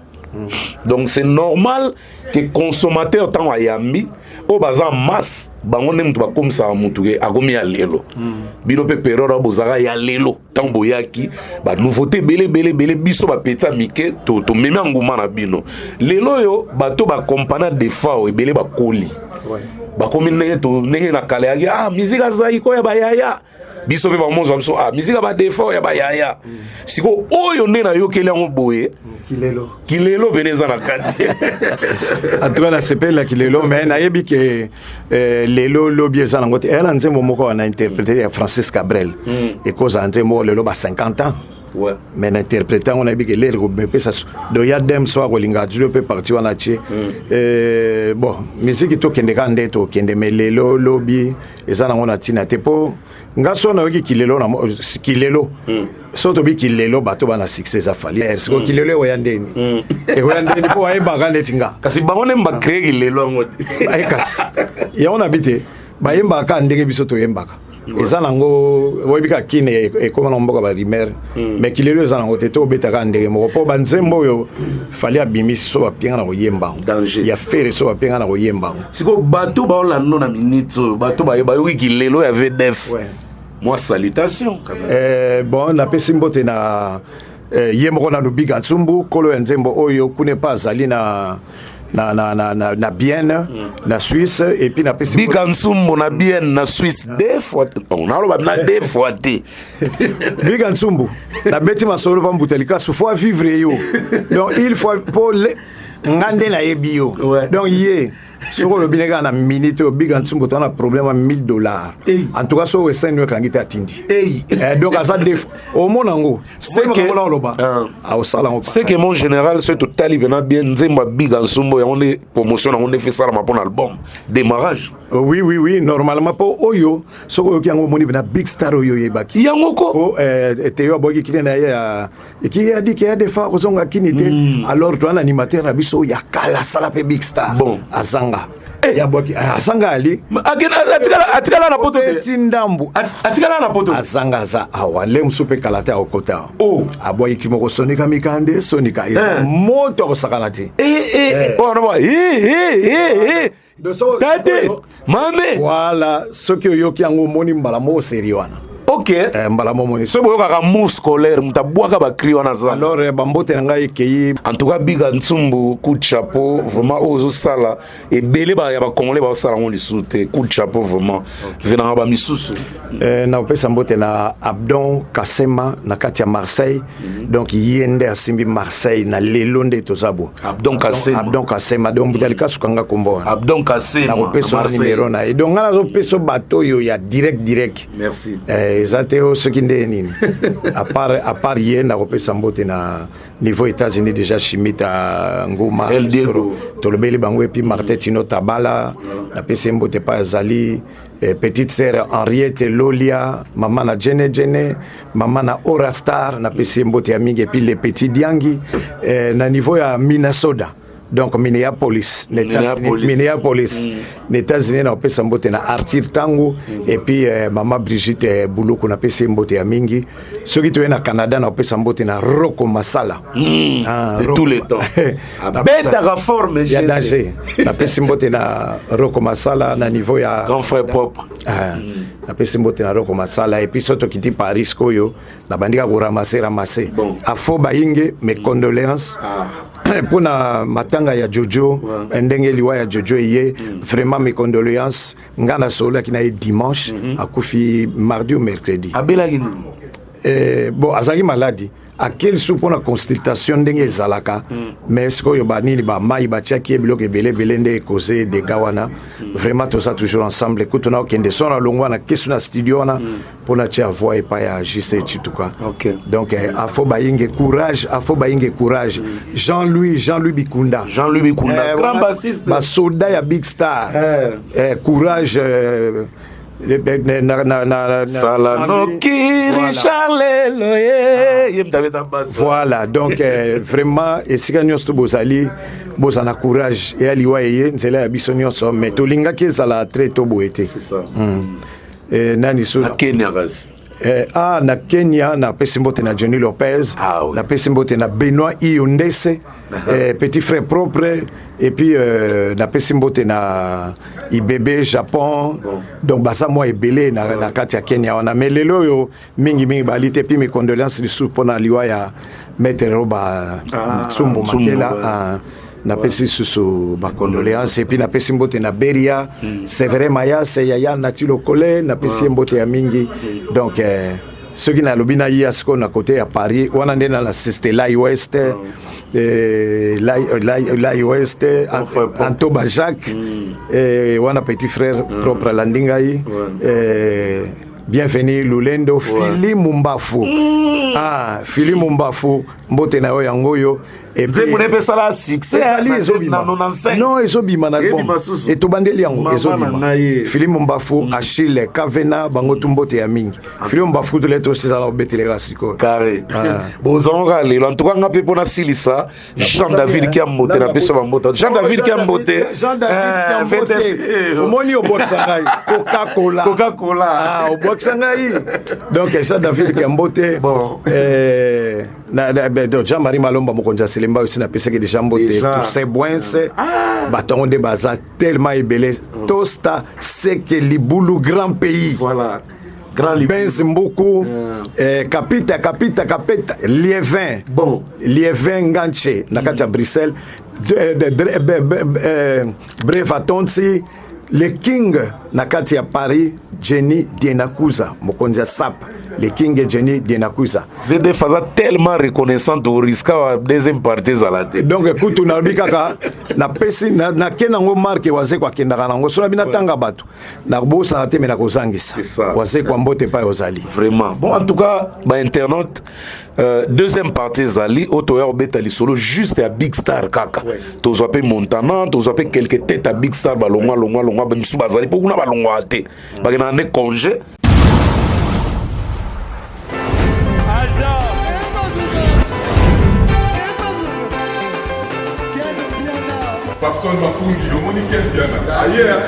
Donc c'est normal que consommateur tant ayambi o baza masse bango ne mutu ba comme ça mutu ke akomi ya lelo bino pe période bozaka ya lelo tant boyaki ba nouveauté belé biso ba peta mike to meme nguma na bino lelo yo bato ba compagnie de fois ebele ba koli ba komi nenge na kale ya musique azai ko ya ba yaya biso pe ba monzo biso musique ba défaut ya ba yaya siko oyo nde na yo kele ngo boye kilelo veneza na kati en tout cas la s'appelle la kilelo mais na yebi que lelo lobi eza na ngote elle nzembo moko na interpréter ya Francis Cabrel et cause nzembo lelo ba 50 ans. Ouais. Mais l'interprétant on a dit que l'air be ça do ya dem so ko linga djuro pe parti wana chi bon musique to kende kande to kende melelo lobby eza na ngona tina tepo ngaso na yoki kilelo na kilelo so to bi kilelo bato bana succès afali so kilelo wa yandeni e wa yandeni po ay baga letinga kasi bangone mba créer kilelo ngoti ay kasi ya on habite ba yemba ka ndenge biso to yembaka eza nango webika kine e koma na mboka ba rimer mais kilelo eza nango te to betaka ndenge moko po banzembo yo fali abimisi so bapenga na koyemba ya fere so bapenga na koyemba siko bato ba la no na minute bato ba yo kilelo ya VDF moi salutation bon na pesimbote na yemoko na Biga Ntsumbu kolo ya nzembo oyo kune pas zali na Bienne na Suisse et puis na pesimbote Biga Ntsumbu na Bienne na Suisse deux fois on a lo na deux fois té Biga Ntsumbu na beti masolo pa mbutelika faut vivre yo donc il faut pour ngande na ebio donc yé soko le binega na minute au Biga Ntsumbu to na problème à $1000 en tout cas so western yo kangita atindi donc ça au monango c'est que mon général c'est total bien nzemba Biga Ntsumbu ya on est promotion on est fait ça ma pour album démarrage oui normalement pour oyo soko yo yango moni na big star oyo yebaki yango ko Théo boki kine na ya qui a dit qu'il y a des fois kozonga kinité alors toi un animateur na biso ya kala sala pe big star bon azanga ya boki azanga ali atikala na poto tindambu atikala na poto azanga za awale msupe kalata okota aboyi kimoko sonika mikande sonika moto kosakanati oh no tate mame voilà ce que yoki yango moni mbala mo seriwana ok mbala momoni so boyoka ka mou scolaire mutabwaka ba cri wana za alors bambote ngai keyi en tout cas Biga Ntsumbu coup de chapeau vraiment ozo sala et belé ba ya ba congolais ba sala ngoli soute coup de chapeau vraiment venant ba misusu na opesa mbote na Abdon Kasema na kati ya Marseille donc yende asimbi Marseille na lelonde tozabo Abdon Kasema donc butalika sukanga kombo Abdon Kasema na opesa numéro na et donc ngana zo peso bato yo ya direct merci Zateo ce qui est nini à part hier na repesa mbote na niveau États-Unis déjà chimita nguma El Diego tolobeli bango et puis Martin Tino Tabala na pesa mbote pa Zali petite sœur Henriette Lolia maman na Jene maman na Orastar na pesa mbote ya mingi et puis les petits Diangi na niveau ya Minnesota donc Minneapolis États-Unis na opesa mbote na Arthur Tango et puis maman Brigitte Bouloko na pesa mbote ya mingi soki to na Canada na opesa mbote na Rocco Masala de tous les temps beta reforme ya danger na pesa mbote na Rocco Masala na niveau ya grand frère propre na pesa mbote na Rocco Masala et puis soto kiti Paris koyo na bandika ko ramasser afo bayinge mes condoléances pour na matanga ya Jojo ndenge liwa ya Jojo yé vraiment mes condoléances ngana solo qui na dimanche akufi mardi ou mercredi abela bon azaki maladie à quel sou pour la consultation ndenge zalaka mais ce que yobani ba mai ba tchaki bloqué belé nde causé de gawana vraiment tout ça toujours ensemble écoute on a kende sona longwa na kesu na studio na pour la tia voix et pas ya JC Chituka donc afo bayinge courage Jean-Louis Bikunda grand bassiste ba soldat ya big star courage Voilà, donc vraiment, et si nous sommes bozali, bozana courage et ali waye, c'est là biso nyonso, mais to linga ki sala très to boete. C'est ça. Et nani so na Kenya gas. Na Kenya na pesimbote na Johnny Lopez, na pesimbote na Benoît Iondese, petit frère propre, et puis na pesimbote na IBB Japon. Donc basa moi ebele na kati ya Kenya on a melelo yo mingi balite puis mes condoléances du sous pona liwa ya Maître Roba Tsumbo Makela na pesi susu ba condoléances et puis na pesi mbote na Beria c'est vrai Maya c'est Yaya Natilo Kole na pesi mbote ya mingi donc ceux qui na lobina yasko na côté à Paris on a na assisté la Ouest la Ouest Antoba Jacques et on a petit frère propre Landingai bienvenue Lulendo Fili Mumbafu Fili Mumbafu mbote na yo yango yo et puis vous n'avez pas ça succès non ezobima na album et to bandeli yango ezobima Fili Mumbafu Achille Kavena bango tumbote ya mingi Fili Mumbafu to lettre aussi ça betele rasiko carré bozonga le en tout cas ngape pona silisa Jean David qui a monté na peso bambote Jean David qui a monté omoni oboxangai Coca-Cola oboxangai donc Jean David qui a monté bon Jean-Marie Malomba mokonza selemba aussi na pesa que déjà mbote tous ces boins baton de baza tellement ébélé tosta c'est que libulu grand pays voilà grand Benz Mboko capita Liévin bon Liévin Nganche na kati ya Bruxelles Brevatonsi le King na kati ya Paris Jenny Dienakuza mokonza sap le King et Jenny Dienakuza VD faza tellement reconnaissant au risque à deuxième partie à la tête donc écoute on a dit kaka na pesi na kenango marque waze kwa kendaka nango so na bina tanga bato na bosa na teme na kozangisa waze kwa mbote pa ozali vraiment bon en tout cas ba internaute deuxième partie zali otoya obetali solo juste à Big Star kaka tozo pe Montana tozo pe quelques têtes à Big Star balongwa bamisu bazali pour kuna balongwa te bagena ne congé Personne m'a conduit, le monde est bien. Ailleurs,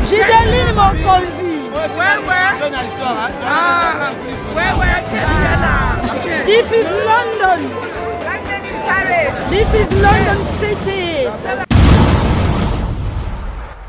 Gideline Mokonzi. This is London. This is London City.